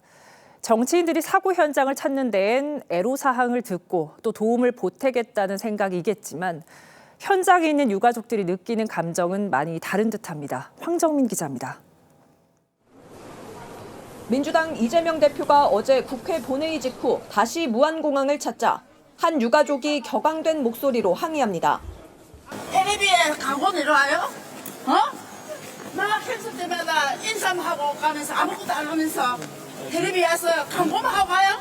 정치인들이 사고 현장을 찾는 데엔 애로사항을 듣고 또 도움을 보태겠다는 생각이겠지만 현장에 있는 유가족들이 느끼는 감정은 많이 다른 듯합니다. 황정민 기자입니다. 민주당 이재명 대표가 어제 국회 본회의 직후 다시 무안공항을 찾자 한 유가족이 격앙된 목소리로 항의합니다. 텔레비에 광고 내려와요? 막 행사 때마다 인사하고 가면서 아무것도 안 하면서 텔레비에 와서 광고만 하고 가요?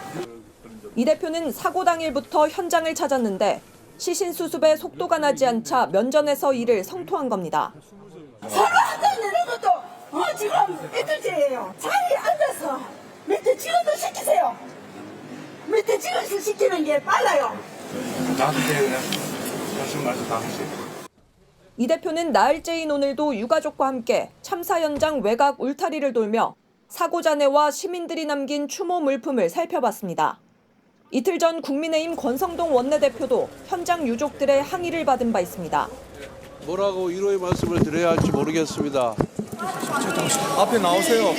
이 대표는 사고 당일부터 현장을 찾았는데 시신 수습에 속도가 나지 않자 면전에서 이를 성토한 겁니다. 서로 한잔 내는 것도 지금 이틀째예요. 자리에 앉아서 밑에 직원도 시키세요. 밑에 직원들 시키는 게 빨라요. 나한테 그냥 하신 말씀 다 하세요. 이 대표는 나흘째인 오늘도 유가족과 함께 참사 현장 외곽 울타리를 돌며 사고 잔해와 시민들이 남긴 추모 물품을 살펴봤습니다. 이틀 전 국민의힘 권성동 원내대표도 현장 유족들의 항의를 받은 바 있습니다. 뭐라고 위로의 말씀을 드려야 할지 모르겠습니다. 앞에 나오세요.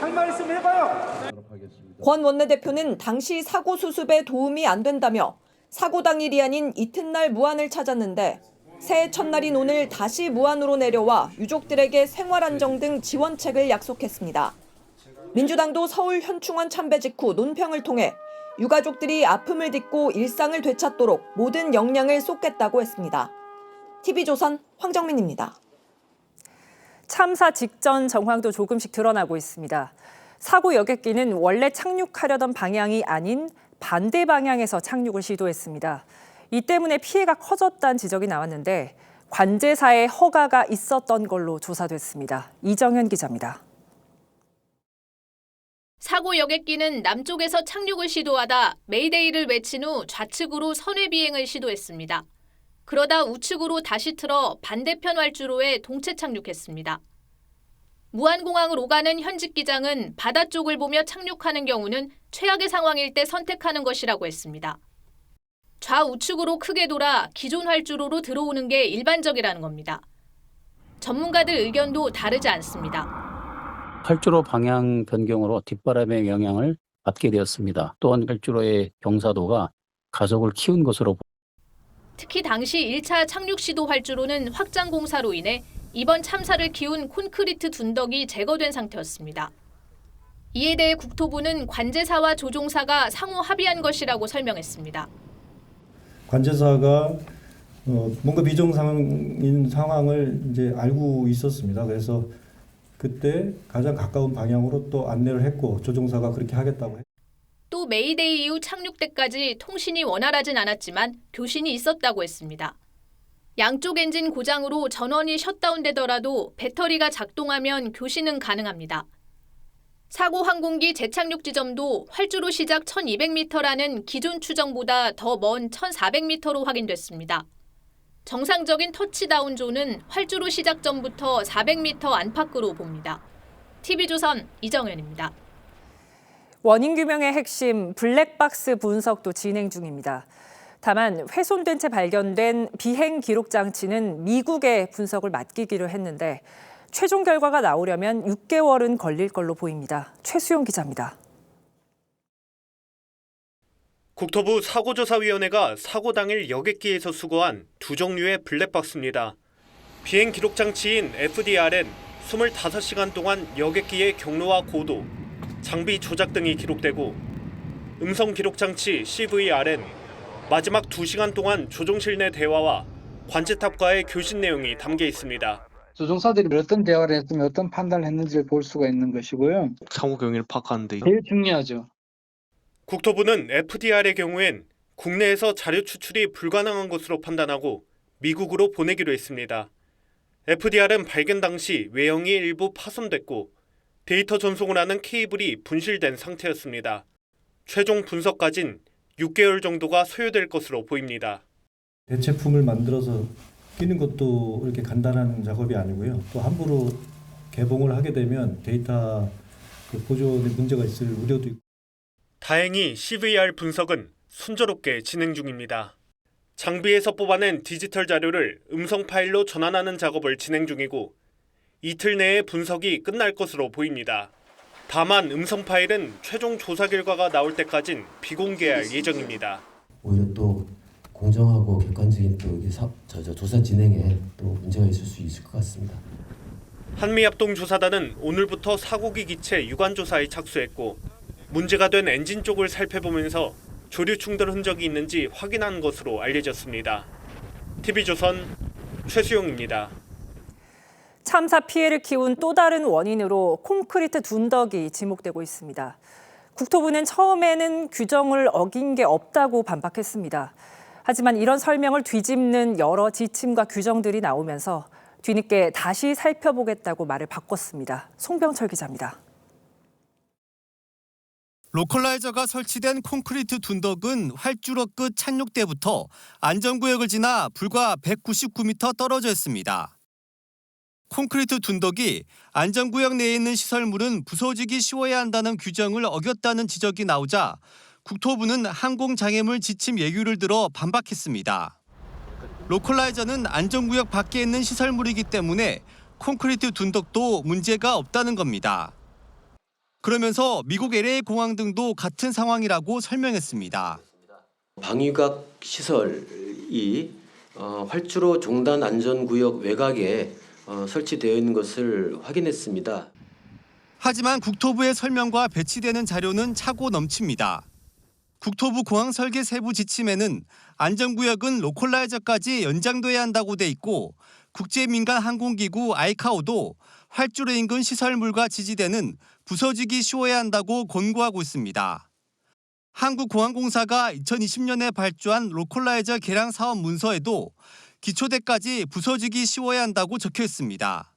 할 말씀 해봐요. 권 원내대표는 당시 사고 수습에 도움이 안 된다며 사고 당일이 아닌 이튿날 무안을 찾았는데 새해 첫날인 오늘 다시 무안으로 내려와 유족들에게 생활안정 등 지원책을 약속했습니다. 민주당도 서울 현충원 참배 직후 논평을 통해 유가족들이 아픔을 딛고 일상을 되찾도록 모든 역량을 쏟겠다고 했습니다. TV조선 황정민입니다. 참사 직전 정황도 조금씩 드러나고 있습니다. 사고 여객기는 원래 착륙하려던 방향이 아닌 반대 방향에서 착륙을 시도했습니다. 이 때문에 피해가 커졌다는 지적이 나왔는데 관제사의 허가가 있었던 걸로 조사됐습니다. 이정현 기자입니다. 사고 여객기는 남쪽에서 착륙을 시도하다 메이데이를 외친 후 좌측으로 선회 비행을 시도했습니다. 그러다 우측으로 다시 틀어 반대편 활주로에 동체 착륙했습니다. 무안공항을 오가는 현직 기장은 바다 쪽을 보며 착륙하는 경우는 최악의 상황일 때 선택하는 것이라고 했습니다. 좌우측으로 크게 돌아 기존 활주로로 들어오는 게 일반적이라는 겁니다. 전문가들 의견도 다르지 않습니다. 활주로 방향 변경으로 뒷바람의 영향을 받게 되었습니다. 또한 활주로의 경사도가 가속을 키운 것으로 특히 당시 1차 착륙 시도 활주로는 확장 공사로 인해 이번 참사를 키운 콘크리트 둔덕이 제거된 상태였습니다. 이에 대해 국토부는 관제사와 조종사가 상호 합의한 것이라고 설명했습니다. 관제사가 뭔가 비정상인 상황을 이제 알고 있었습니다. 그래서 그때 가장 가까운 방향으로 또 안내를 했고 조종사가 그렇게 하겠다고 했습니다. 또 메이데이 이후 착륙 때까지 통신이 원활하진 않았지만 교신이 있었다고 했습니다. 양쪽 엔진 고장으로 전원이 셧다운되더라도 배터리가 작동하면 교신은 가능합니다. 사고 항공기 재착륙 지점도 활주로 시작 1200m라는 기존 추정보다 더 먼 1400m로 확인됐습니다. 정상적인 터치다운 존은 활주로 시작점부터 400m 안팎으로 봅니다. TV조선 이정현입니다. 원인 규명의 핵심 블랙박스 분석도 진행 중입니다. 다만 훼손된 채 발견된 비행 기록 장치는 미국에 분석을 맡기기로 했는데 최종 결과가 나오려면 6개월은 걸릴 걸로 보입니다. 최수용 기자입니다. 국토부 사고조사위원회가 사고 당일 여객기에서 수거한 두 종류의 블랙박스입니다. 비행 기록 장치인 FDR은 25시간 동안 여객기의 경로와 고도, 장비 조작 등이 기록되고 음성 기록 장치 CVR은 마지막 2시간 동안 조종실 내 대화와 관제탑과의 교신 내용이 담겨 있습니다. 조종사들이 어떤 대화를 했으면 어떤 판단을 했는지를 볼 수가 있는 것이고요. 상호 경위를 파악하는 데 제일 중요하죠. 국토부는 FDR의 경우엔 국내에서 자료 추출이 불가능한 것으로 판단하고 미국으로 보내기로 했습니다. FDR은 발견 당시 외형이 일부 파손됐고 데이터 전송을 하는 케이블이 분실된 상태였습니다. 최종 분석까진 6개월 정도가 소요될 것으로 보입니다. 대체품을 만들어서 끼는 것도 이렇게 간단한 작업이 아니고요. 또 함부로 개봉을 하게 되면 데이터 보존에 문제가 있을 우려도 있고. 다행히 CVR 분석은 순조롭게 진행 중입니다. 장비에서 뽑아낸 디지털 자료를 음성 파일로 전환하는 작업을 진행 중이고 이틀 내에 분석이 끝날 것으로 보입니다. 다만 음성 파일은 최종 조사 결과가 나올 때까진 비공개할 예정입니다. 오히려 또 공정하고 객관적인 또 조사 진행에 또 문제가 있을 수 있을 것 같습니다. 한미합동조사단은 오늘부터 사고기 기체 유관 조사에 착수했고 문제가 된 엔진 쪽을 살펴보면서 조류 충돌 흔적이 있는지 확인한 것으로 알려졌습니다. TV조선 최수용입니다. 참사 피해를 키운 또 다른 원인으로 콘크리트 둔덕이 지목되고 있습니다. 국토부는 처음에는 규정을 어긴 게 없다고 반박했습니다. 하지만 이런 설명을 뒤집는 여러 지침과 규정들이 나오면서 뒤늦게 다시 살펴보겠다고 말을 바꿨습니다. 송병철 기자입니다. 로컬라이저가 설치된 콘크리트 둔덕은 활주로 끝 착륙 때부터 안전구역을 지나 불과 199m 떨어져 있습니다. 콘크리트 둔덕이 안전구역 내에 있는 시설물은 부서지기 쉬워야 한다는 규정을 어겼다는 지적이 나오자 국토부는 항공장애물 지침 예규를 들어 반박했습니다. 로컬라이저는 안전구역 밖에 있는 시설물이기 때문에 콘크리트 둔덕도 문제가 없다는 겁니다. 그러면서 미국 LA 공항 등도 같은 상황이라고 설명했습니다. 방위각 시설이 활주로 종단 안전구역 외곽에 설치되어 있는 것을 확인했습니다. 하지만 국토부의 설명과 배치되는 자료는 차고 넘칩니다. 국토부 공항 설계 세부 지침에는 안전구역은 로컬라이저까지 연장돼야 한다고 돼 있고 국제민간 항공기구 아이카오도 활주로 인근 시설물과 지지대는 부서지기 쉬워야 한다고 권고하고 있습니다. 한국공항공사가 2020년에 발주한 로컬라이저 개량 사업 문서에도 기초대까지 부서지기 쉬워야 한다고 적혀 있습니다.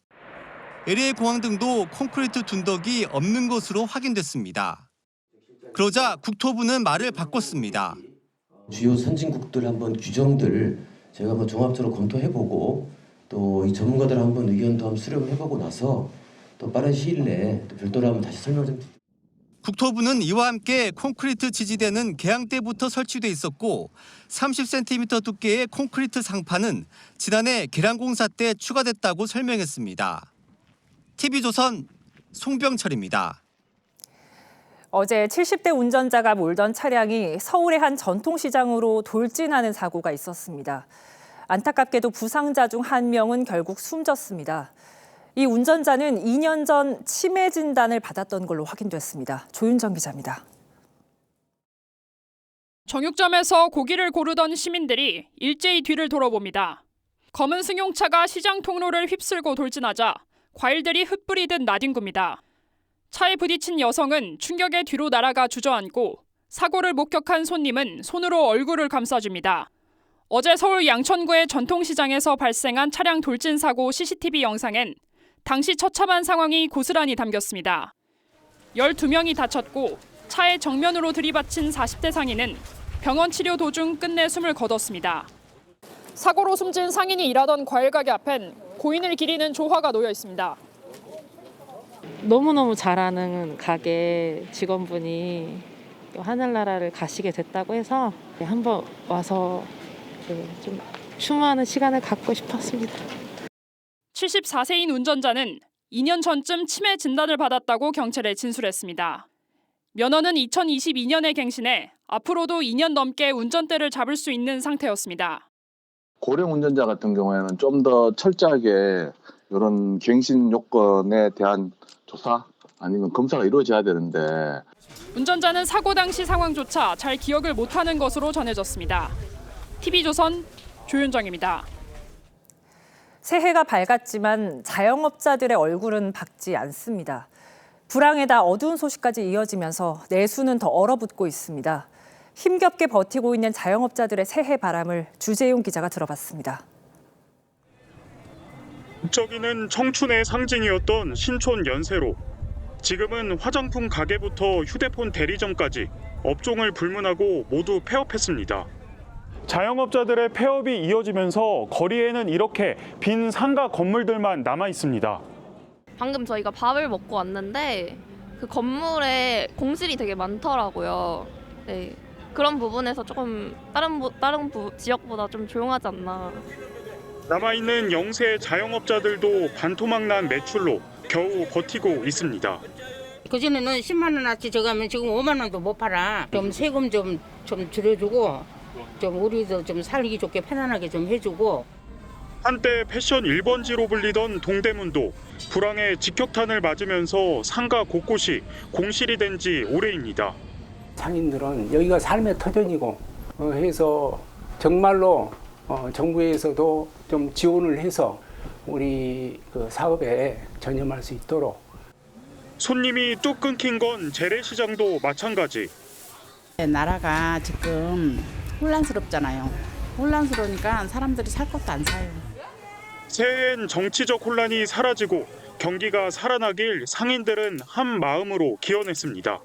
LA 공항 등도 콘크리트 둔덕이 없는 것으로 확인됐습니다. 그러자 국토부는 말을 바꿨습니다. 주요 선진국들 한번 규정들 제가 한번 종합적으로 검토해보고 또 이 전문가들 한번 의견도 한번 수렴을 해보고 나서 또 빠른 시일 내에 또 별도로 한번 다시 설명 좀. 국토부는 이와 함께 콘크리트 지지대는 개항 때부터 설치돼 있었고 30cm 두께의 콘크리트 상판은 지난해 계량공사 때 추가됐다고 설명했습니다. TV조선 송병철입니다. 어제 70대 운전자가 몰던 차량이 서울의 한 전통시장으로 돌진하는 사고가 있었습니다. 안타깝게도 부상자 중 한 명은 결국 숨졌습니다. 이 운전자는 2년 전 치매 진단을 받았던 걸로 확인됐습니다. 조윤정 기자입니다. 정육점에서 고기를 고르던 시민들이 일제히 뒤를 돌아봅니다. 검은 승용차가 시장 통로를 휩쓸고 돌진하자 과일들이 흩뿌리듯 나뒹굽니다. 차에 부딪힌 여성은 충격에 뒤로 날아가 주저앉고 사고를 목격한 손님은 손으로 얼굴을 감싸줍니다. 어제 서울 양천구의 전통시장에서 발생한 차량 돌진 사고 CCTV 영상엔 당시 처참한 상황이 고스란히 담겼습니다. 12명이 다쳤고 차에 정면으로 들이받친 40대 상인은 병원 치료 도중 끝내 숨을 거뒀습니다. 사고로 숨진 상인이 일하던 과일 가게 앞엔 고인을 기리는 조화가 놓여 있습니다. 너무너무 잘하는 가게 직원분이 하늘나라를 가시게 됐다고 해서 한번 와서 좀 추모하는 시간을 갖고 싶었습니다. 74세인 운전자는 2년 전쯤 치매 진단을 받았다고 경찰에 진술했습니다. 면허는 2022년에 갱신해 앞으로도 2년 넘게 운전대를 잡을 수 있는 상태였습니다. 고령 운전자 같은 경우에는 좀 더 철저하게 이런 갱신 요건에 대한 조사 아니면 검사가 이루어져야 되는데 운전자는 사고 당시 상황조차 잘 기억을 못하는 것으로 전해졌습니다. TV조선 조윤정입니다. 새해가 밝았지만 자영업자들의 얼굴은 밝지 않습니다. 불황에다 어두운 소식까지 이어지면서 내수는 더 얼어붙고 있습니다. 힘겹게 버티고 있는 자영업자들의 새해 바람을 주재용 기자가 들어봤습니다. 북적이는 청춘의 상징이었던 신촌 연세로 지금은 화장품 가게부터 휴대폰 대리점까지 업종을 불문하고 모두 폐업했습니다. 자영업자들의 폐업이 이어지면서 거리에는 이렇게 빈 상가 건물들만 남아 있습니다. 방금 저희가 밥을 먹고 왔는데 그 건물에 공실이 되게 많더라고요. 네, 그런 부분에서 조금 다른 지역보다 좀 조용하지 않나. 남아있는 영세 자영업자들도 반토막 난 매출로 겨우 버티고 있습니다. 그전에는 10만 원어치 저가면 지금 5만 원도 못 팔아. 좀 세금 좀 줄여주고 좀 우리도 좀 살기 좋게 편안하게 좀 해주고. 한때 패션 1번지로 불리던 동대문도 불황의 직격탄을 맞으면서 상가 곳곳이 공실이 된 지 오래입니다. 상인들은 여기가 삶의 터전이고 해서 정말로 정부에서도 좀 지원을 해서 우리 그 사업에 전념할 수 있도록. 손님이 뚝 끊긴 건 재래시장도 마찬가지. 나라가 지금 혼란스럽잖아요. 혼란스러우니까 사람들이 살 것도 안 사요. 새해엔 정치적 혼란이 사라지고 경기가 살아나길 상인들은 한 마음으로 기원했습니다.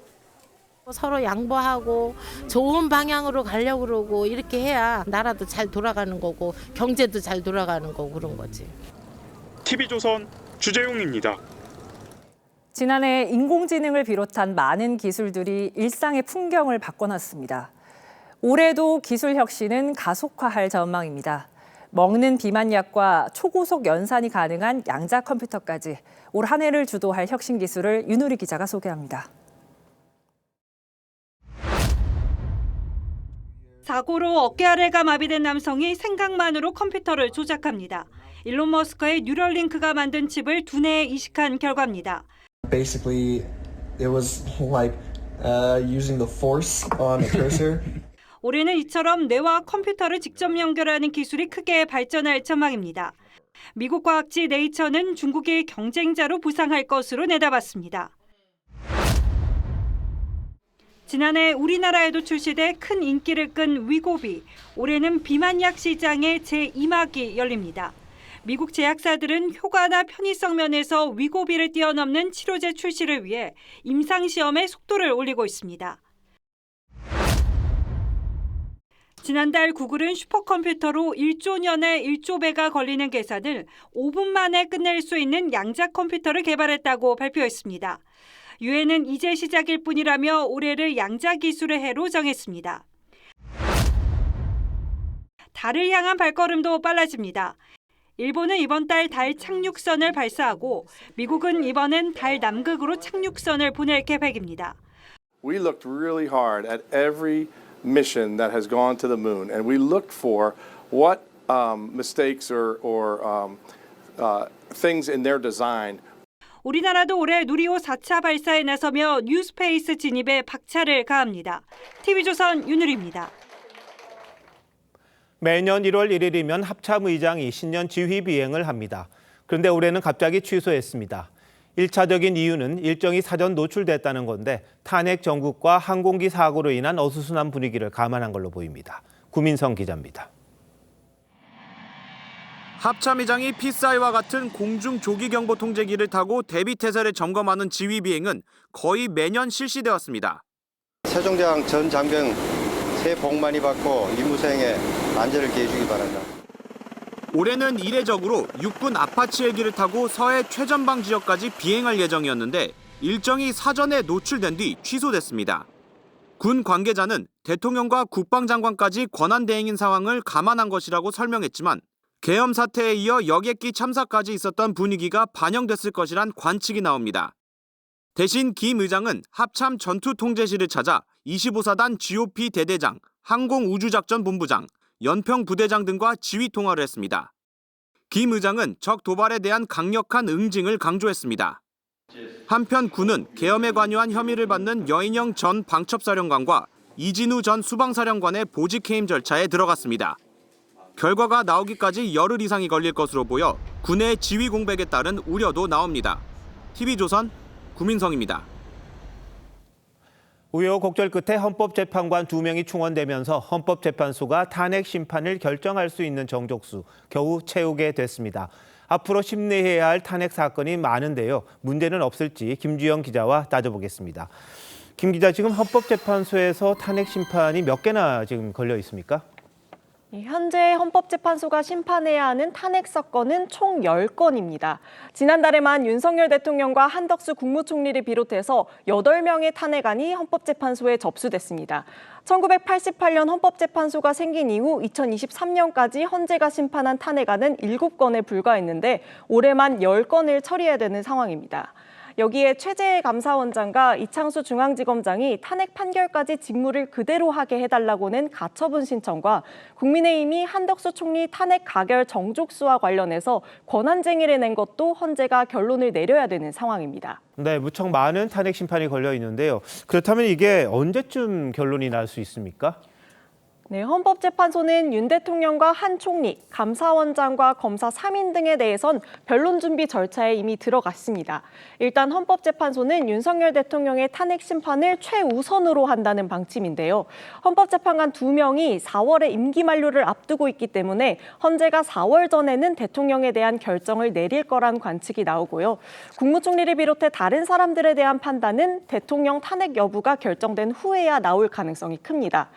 서로 양보하고 좋은 방향으로 가려고 그러고 이렇게 해야 나라도 잘 돌아가는 거고 경제도 잘 돌아가는 거고 그런 거지. TV조선 주재용입니다. 지난해 인공지능을 비롯한 많은 기술들이 일상의 풍경을 바꿔놨습니다. 올해도 기술 혁신은 가속화할 전망입니다. 먹는 비만약과 초고속 연산이 가능한 양자 컴퓨터까지 올 한 해를 주도할 혁신 기술을 윤우리 기자가 소개합니다. 사고로 어깨 아래가 마비된 남성이 생각만으로 컴퓨터를 조작합니다. 일론 머스크의 뉴럴링크가 만든 칩을 두뇌에 이식한 결과입니다. Basically, it was like using the force on a cursor. 올해는 이처럼 뇌와 컴퓨터를 직접 연결하는 기술이 크게 발전할 전망입니다. 미국 과학지 네이처는 중국의 경쟁자로 부상할 것으로 내다봤습니다. 지난해 우리나라에도 출시돼 큰 인기를 끈 위고비. 올해는 비만약 시장의 제2막이 열립니다. 미국 제약사들은 효과나 편의성 면에서 위고비를 뛰어넘는 치료제 출시를 위해 임상시험의 속도를 올리고 있습니다. 지난달 구글은 슈퍼컴퓨터로 1조 년에 1조 배가 걸리는 계산을 5분 만에 끝낼 수 있는 양자 컴퓨터를 개발했다고 발표했습니다. 유엔은 이제 시작일 뿐이라며 올해를 양자 기술의 해로 정했습니다. 달을 향한 발걸음도 빨라집니다. 일본은 이번 달 달 착륙선을 발사하고 미국은 이번엔 달 남극으로 착륙선을 보낼 계획입니다. We looked really hard at every mission that has gone to the moon, and we looked for what mistakes or things in their design. 우리나라도 올해 누리호 4차 발사에 나서며 뉴스페이스 진입에 박차를 가합니다. TV조선 윤유리입니다. 매년 1월 1일이면 합참의장이 신년 지휘 비행을 합니다. 그런데 올해는 갑자기 취소했습니다. 1차적인 이유는 일정이 사전 노출됐다는 건데 탄핵 정국과 항공기 사고로 인한 어수선한 분위기를 감안한 걸로 보입니다. 구민성 기자입니다. 합참의장이 피사이와 같은 공중 조기경보 통제기를 타고 대비태세를 점검하는 지휘 비행은 거의 매년 실시되었습니다. 세종대왕 전 장병 새해 복 많이 받고 임무 수행에 안전을 기해 주기 바란다. 올해는 이례적으로 육군 아파치 헬기를 타고 서해 최전방 지역까지 비행할 예정이었는데 일정이 사전에 노출된 뒤 취소됐습니다. 군 관계자는 대통령과 국방장관까지 권한대행인 상황을 감안한 것이라고 설명했지만 계엄 사태에 이어 여객기 참사까지 있었던 분위기가 반영됐을 것이란 관측이 나옵니다. 대신 김 의장은 합참 전투통제실을 찾아 25사단 GOP 대대장, 항공우주작전본부장, 연평부대장 등과 지휘 통화를 했습니다. 김 의장은 적 도발에 대한 강력한 응징을 강조했습니다. 한편 군은 계엄에 관여한 혐의를 받는 여인영 전 방첩사령관과 이진우 전 수방사령관의 보직해임 절차에 들어갔습니다. 결과가 나오기까지 열흘 이상이 걸릴 것으로 보여 군의 지휘 공백에 따른 우려도 나옵니다. TV조선 구민성입니다. 우여곡절 끝에 헌법재판관 2명이 충원되면서 헌법재판소가 탄핵 심판을 결정할 수 있는 정족수 겨우 채우게 됐습니다. 앞으로 심리해야 할 탄핵 사건이 많은데요. 문제는 없을지 김주영 기자와 따져보겠습니다. 김 기자, 지금 헌법재판소에서 탄핵 심판이 몇 개나 지금 걸려 있습니까? 현재 헌법재판소가 심판해야 하는 탄핵 사건은 총 10건입니다. 지난달에만 윤석열 대통령과 한덕수 국무총리를 비롯해서 8명의 탄핵안이 헌법재판소에 접수됐습니다. 1988년 헌법재판소가 생긴 이후 2023년까지 헌재가 심판한 탄핵안은 7건에 불과했는데 올해만 10건을 처리해야 되는 상황입니다. 여기에 최재해 감사원장과 이창수 중앙지검장이 탄핵 판결까지 직무를 그대로 하게 해달라고 낸 가처분 신청과 국민의힘이 한덕수 총리 탄핵 가결 정족수와 관련해서 권한쟁의를 낸 것도 헌재가 결론을 내려야 되는 상황입니다. 네, 무척 많은 탄핵 심판이 걸려 있는데요. 그렇다면 이게 언제쯤 결론이 날 수 있습니까? 네, 헌법재판소는 윤 대통령과 한 총리, 감사원장과 검사 3인 등에 대해선 변론 준비 절차에 이미 들어갔습니다. 일단 헌법재판소는 윤석열 대통령의 탄핵 심판을 최우선으로 한다는 방침인데요. 헌법재판관 2명이 4월에 임기 만료를 앞두고 있기 때문에 헌재가 4월 전에는 대통령에 대한 결정을 내릴 거란 관측이 나오고요. 국무총리를 비롯해 다른 사람들에 대한 판단은 대통령 탄핵 여부가 결정된 후에야 나올 가능성이 큽니다.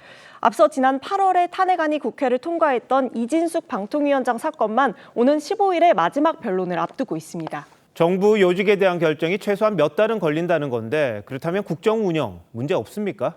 앞서 지난 8월에 탄핵안이 국회를 통과했던 이진숙 방통위원장 사건만 오는 15일에 마지막 변론을 앞두고 있습니다. 정부 요직에 대한 결정이 최소한 몇 달은 걸린다는 건데 그렇다면 국정 운영 문제 없습니까?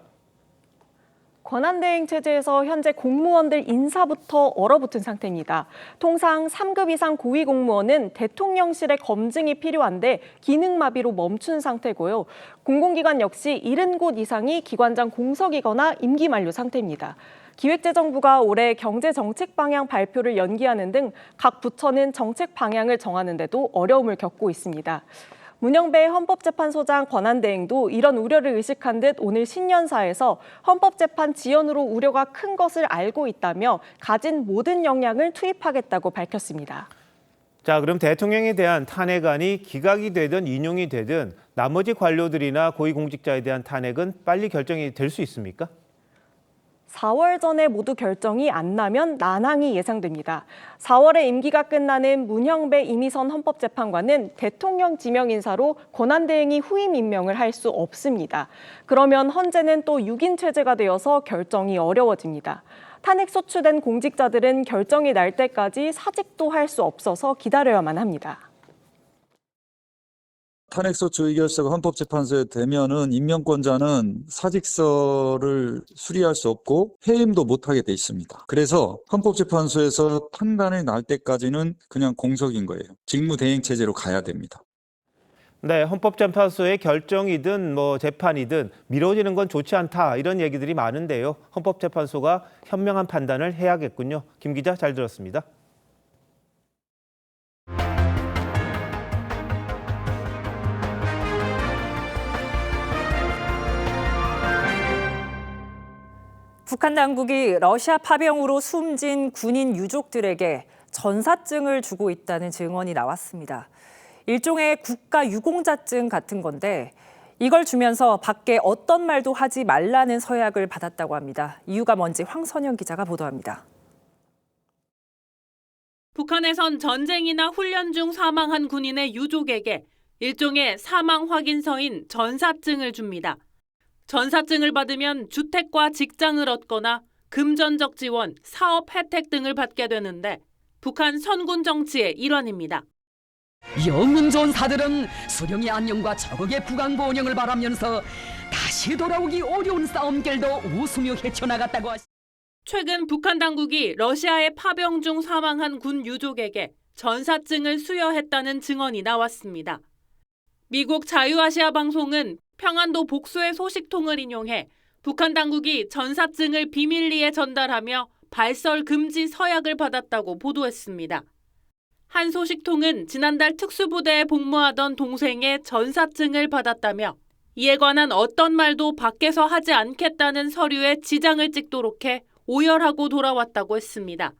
권한대행 체제에서 현재 공무원들 인사부터 얼어붙은 상태입니다. 통상 3급 이상 고위 공무원은 대통령실의 검증이 필요한데 기능마비로 멈춘 상태고요. 공공기관 역시 70곳 이상이 기관장 공석이거나 임기 만료 상태입니다. 기획재정부가 올해 경제정책 방향 발표를 연기하는 등 각 부처는 정책 방향을 정하는 데도 어려움을 겪고 있습니다. 문영배 헌법재판소장 권한대행도 이런 우려를 의식한 듯 오늘 신년사에서 헌법재판 지연으로 우려가 큰 것을 알고 있다며 가진 모든 역량을 투입하겠다고 밝혔습니다. 자, 그럼 대통령에 대한 탄핵안이 기각이 되든 인용이 되든 나머지 관료들이나 고위공직자에 대한 탄핵은 빨리 결정이 될 수 있습니까? 4월 전에 모두 결정이 안 나면 난항이 예상됩니다. 4월에 임기가 끝나는 문형배 이미선 헌법재판관은 대통령 지명 인사로 권한대행이 후임 임명을 할 수 없습니다. 그러면 헌재는 또 6인 체제가 되어서 결정이 어려워집니다. 탄핵 소추된 공직자들은 결정이 날 때까지 사직도 할 수 없어서 기다려야만 합니다. 탄핵소추 의결서가 헌법재판소에 되면은 임명권자는 사직서를 수리할 수 없고 해임도 못하게 돼 있습니다. 그래서 헌법재판소에서 판단이 날 때까지는 그냥 공석인 거예요. 직무대행체제로 가야 됩니다. 네, 헌법재판소의 결정이든 재판이든 미뤄지는 건 좋지 않다 이런 얘기들이 많은데요. 헌법재판소가 현명한 판단을 해야겠군요. 김 기자 잘 들었습니다. 북한 당국이 러시아 파병으로 숨진 군인 유족들에게 전사증을 주고 있다는 증언이 나왔습니다. 일종의 국가 유공자증 같은 건데 이걸 주면서 밖에 어떤 말도 하지 말라는 서약을 받았다고 합니다. 이유가 뭔지 황선영 기자가 보도합니다. 북한에선 전쟁이나 훈련 중 사망한 군인의 유족에게 일종의 사망 확인서인 전사증을 줍니다. 전사증을 받으면 주택과 직장을 얻거나 금전적 지원, 사업 혜택 등을 받게 되는데 북한 선군 정치의 일환입니다. 영운 전사들은 수령의 안녕과 적의 부강보원영을 바라면서 다시 돌아오기 어려운 싸움길도 웃으며 헤쳐나갔다고 하십니다. 최근 북한 당국이 러시아의 파병 중 사망한 군 유족에게 전사증을 수여했다는 증언이 나왔습니다. 미국 자유아시아 방송은 평안도 복수의 소식통을 인용해 북한 당국이 전사증을 비밀리에 전달하며 발설 금지 서약을 받았다고 보도했습니다. 한 소식통은 지난달 특수부대에 복무하던 동생의 전사증을 받았다며 이에 관한 어떤 말도 밖에서 하지 않겠다는 서류에 지장을 찍도록 해 오열하고 돌아왔다고 했습니다.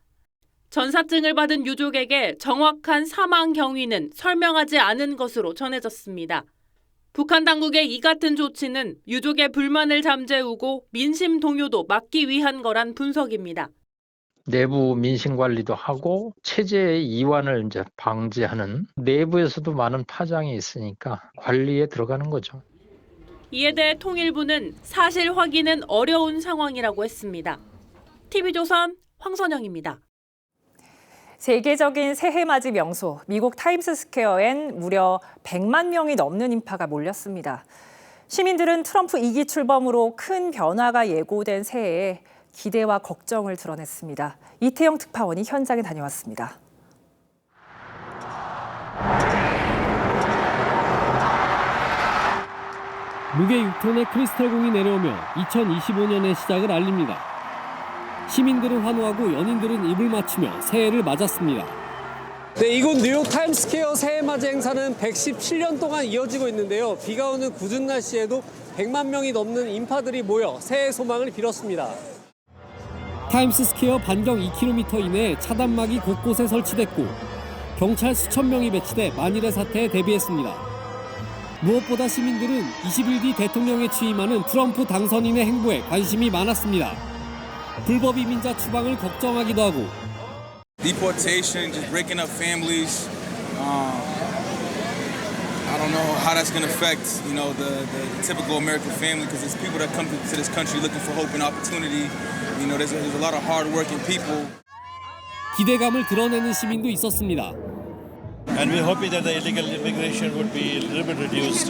전사증을 받은 유족에게 정확한 사망 경위는 설명하지 않은 것으로 전해졌습니다. 북한 당국의 이 같은 조치는 유족의 불만을 잠재우고 민심 동요도 막기 위한 거란 분석입니다. 내부 민심 관리도 하고 체제의 이완을 이제 방지하는 내부에서도 많은 파장이 있으니까 관리에 들어가는 거죠. 이에 대해 통일부는 사실 확인은 어려운 상황이라고 했습니다. TV조선 황선영입니다. 세계적인 새해맞이 명소 미국 타임스스퀘어엔 무려 100만 명이 넘는 인파가 몰렸습니다. 시민들은 트럼프 2기 출범으로 큰 변화가 예고된 새해에 기대와 걱정을 드러냈습니다. 이태영 특파원이 현장에 다녀왔습니다. 무게 6톤의 크리스탈 공이 내려오며 2025년의 시작을 알립니다. 시민들은 환호하고 연인들은 입을 맞추며 새해를 맞았습니다. 네, 이곳 뉴욕 타임스퀘어 새해맞이 행사는 117년 동안 이어지고 있는데요. 비가 오는 궂은 날씨에도 100만 명이 넘는 인파들이 모여 새해 소망을 빌었습니다. 타임스스퀘어 반경 2km 이내에 차단막이 곳곳에 설치됐고 경찰 수천 명이 배치돼 만일의 사태에 대비했습니다. 무엇보다 시민들은 20일 뒤 대통령에 취임하는 트럼프 당선인의 행보에 관심이 많았습니다. 불법 이민자 추방을 걱정하기도 하고 Deportation, just breaking up families. I don't know how that's going to affect, the typical American family because there's people that come to this country looking for hope and opportunity. There's a lot of hard-working people. 기대감을 드러내는 시민도 있었습니다. And we're hoping that the illegal immigration would be a little bit reduced,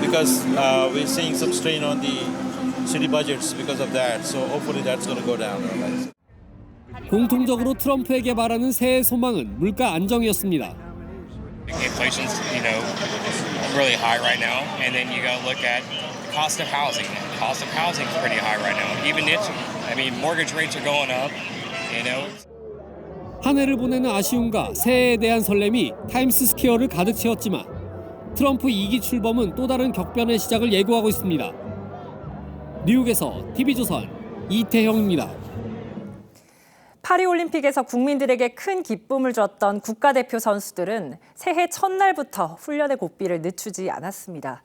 because we're seeing some strain on the city budgets because of that. So hopefully that's going to go down. 공통적으로 트럼프에게 바라는 새해 소망은 물가 안정이었습니다. Inflation's, really high right now, and then you got to look at the cost of housing. The cost of housing is pretty high right now. Even mortgage rates are going up. 한 해를 보내는 아쉬움과 새해에 대한 설렘이 타임스스퀘어를 가득 채웠지만 트럼프 2기 출범은 또 다른 격변의 시작을 예고하고 있습니다. 뉴욕에서 TV조선 이태형입니다. 파리올림픽에서 국민들에게 큰 기쁨을 줬던 국가대표 선수들은 새해 첫날부터 훈련의 고삐를 늦추지 않았습니다.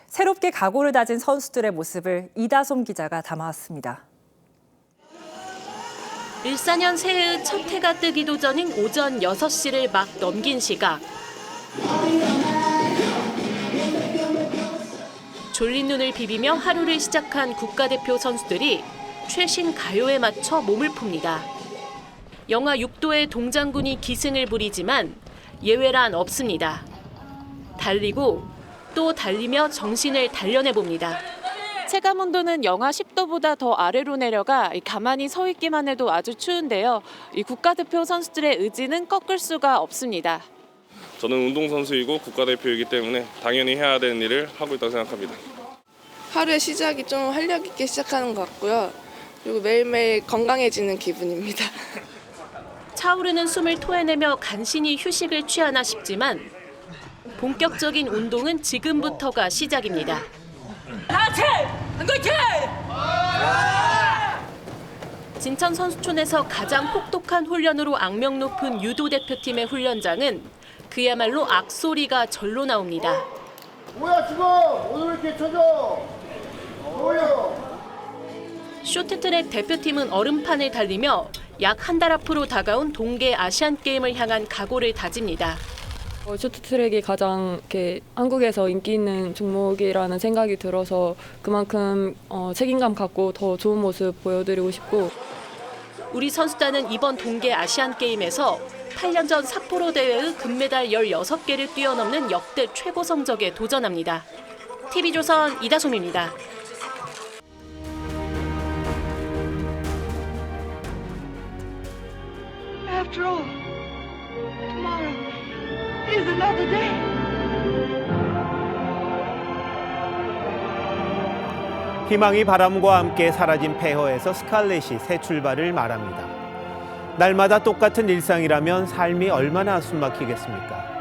새롭게 각오를 다진 선수들의 모습을 이다솜 기자가 담아왔습니다. 일사년 새해의 첫 해가 뜨기도 전인 오전 6시를 막 넘긴 시각. 졸린 눈을 비비며 하루를 시작한 국가대표 선수들이 최신 가요에 맞춰 몸을 풉니다. 영하 6도의 동장군이 기승을 부리지만 예외란 없습니다. 달리고 또 달리며 정신을 단련해봅니다. 체감 온도는 영하 10도보다 더 아래로 내려가 가만히 서 있기만 해도 아주 추운데요. 이 국가대표 선수들의 의지는 꺾을 수가 없습니다. 저는 운동선수이고 국가대표이기 때문에 당연히 해야 되는 일을 하고 있다고 생각합니다. 하루의 시작이 좀 활력 있게 시작하는 것 같고요. 그리고 매일매일 건강해지는 기분입니다. 차오르는 숨을 토해내며 간신히 휴식을 취하나 싶지만 본격적인 운동은 지금부터가 시작입니다. 진천 선수촌에서 가장 혹독한 훈련으로 악명 높은 유도 대표팀의 훈련장은 그야말로 악소리가 절로 나옵니다. 뭐야 지금 오늘 이렇게 쳐줘? 뭐야? 쇼트트랙 대표팀은 얼음판을 달리며 약 한 달 앞으로 다가온 동계 아시안게임을 향한 각오를 다집니다. 쇼트트랙이 가장 한국에서 인기 있는 종목이라는 생각이 들어서 그만큼 책임감 갖고 더 좋은 모습 보여드리고 싶고. 우리 선수단은 이번 동계 아시안게임에서 8년 전 삿포로 대회의 금메달 16개를 뛰어넘는 역대 최고 성적에 도전합니다. TV조선 이다솜입니다. After all, tomorrow is another day. 희망이 바람과 함께 사라진 폐허에서 스칼렛이 새 출발을 말합니다. 날마다 똑같은 일상이라면 삶이 얼마나 숨막히겠습니까?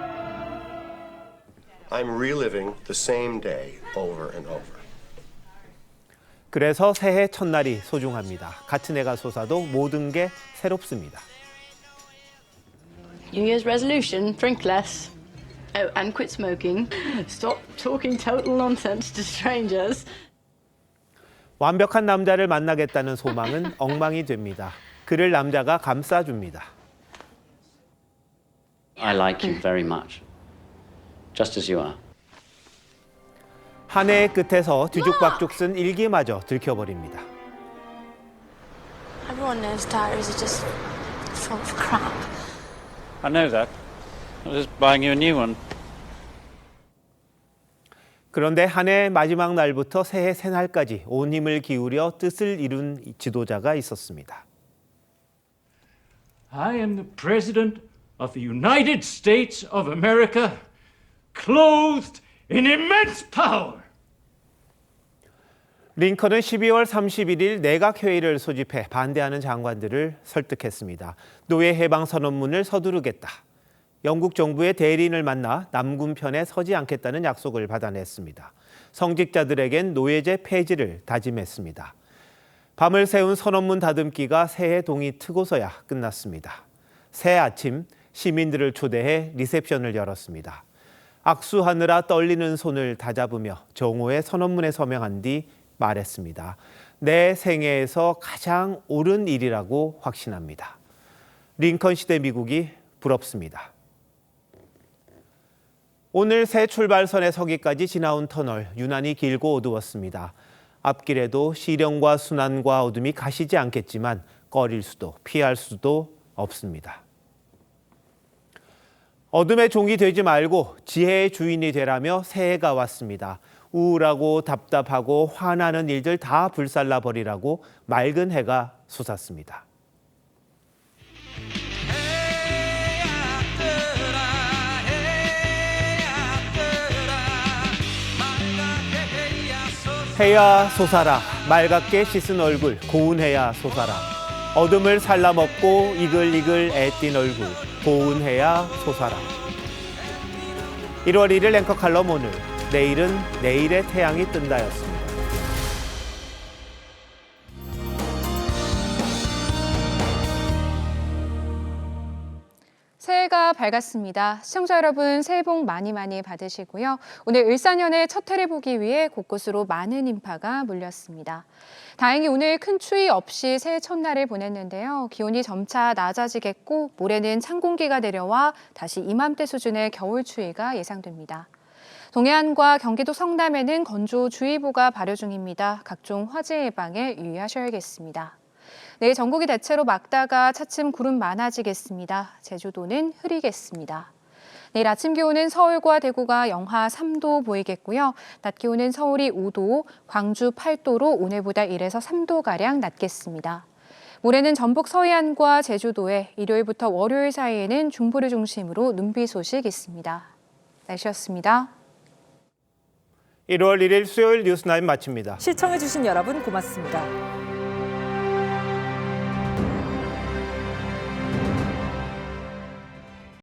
I'm reliving the same day over and over. 그래서 새해 첫날이 소중합니다. 같은 해가 솟아도 모든 게 새롭습니다. New Year's resolution, drink less. Oh, and quit smoking. Stop talking total nonsense to strangers. 완벽한 남자를 만나겠다는 소망은 엉망이 됩니다. 그를 남자가 감싸줍니다. I like you very much. Just as you are. 한 해의 끝에서 뒤죽박죽 쓴 일기마저 들켜버립니다. Everyone knows diaries are just full of crap. I know that. I was just buying you a new one. 그런데 한 해 마지막 날부터 새해 새날까지 온 힘을 기울여 뜻을 이룬 지도자가 있었습니다. I am the President of the United States of America, clothed in immense power. 링컨은 12월 31일 내각회의를 소집해 반대하는 장관들을 설득했습니다. 노예 해방 선언문을 서두르겠다. 영국 정부의 대리인을 만나 남군 편에 서지 않겠다는 약속을 받아냈습니다. 성직자들에겐 노예제 폐지를 다짐했습니다. 밤을 새운 선언문 다듬기가 새해 동이 트고서야 끝났습니다. 새 아침 시민들을 초대해 리셉션을 열었습니다. 악수하느라 떨리는 손을 다잡으며 정오의 선언문에 서명한 뒤 말했습니다. 내 생애에서 가장 옳은 일이라고 확신합니다. 링컨 시대 미국이 부럽습니다. 오늘 새 출발선에 서기까지 지나온 터널 유난히 길고 어두웠습니다. 앞길에도 시련과 순환과 어둠이 가시지 않겠지만 꺼릴 수도 피할 수도 없습니다. 어둠의 종이 되지 말고 지혜의 주인이 되라며 새해가 왔습니다. 우울하고 답답하고 화나는 일들 다 불살라 버리라고 맑은 해가 솟았습니다. 해야 솟아라 맑게 씻은 얼굴 고운 해야 솟아라 어둠을 살라먹고 이글이글 애띤 얼굴 고운 해야 솟아라 1월 1일 앵커 칼럼 오늘 내일은 내일의 태양이 뜬다였습니다. 밝았습니다. 시청자 여러분 새해 복 많이 받으시고요. 오늘 을사년의 첫 해를 보기 위해 곳곳으로 많은 인파가 몰렸습니다. 다행히 오늘 큰 추위 없이 새해 첫날을 보냈는데요. 기온이 점차 낮아지겠고 모레는 찬 공기가 내려와 다시 이맘때 수준의 겨울 추위가 예상됩니다. 동해안과 경기도 성남에는 건조주의보가 발효 중입니다. 각종 화재 예방에 유의하셔야겠습니다. 내일 전국이 대체로 맑다가 차츰 구름 많아지겠습니다. 제주도는 흐리겠습니다. 내일 아침 기온은 서울과 대구가 영하 3도 보이겠고요. 낮 기온은 서울이 5도, 광주 8도로 오늘보다 1에서 3도가량 낮겠습니다. 모레는 전북 서해안과 제주도에 일요일부터 월요일 사이에는 중부를 중심으로 눈비 소식 있습니다. 날씨였습니다. 1월 1일 수요일 뉴스나인 마칩니다. 시청해주신 여러분 고맙습니다.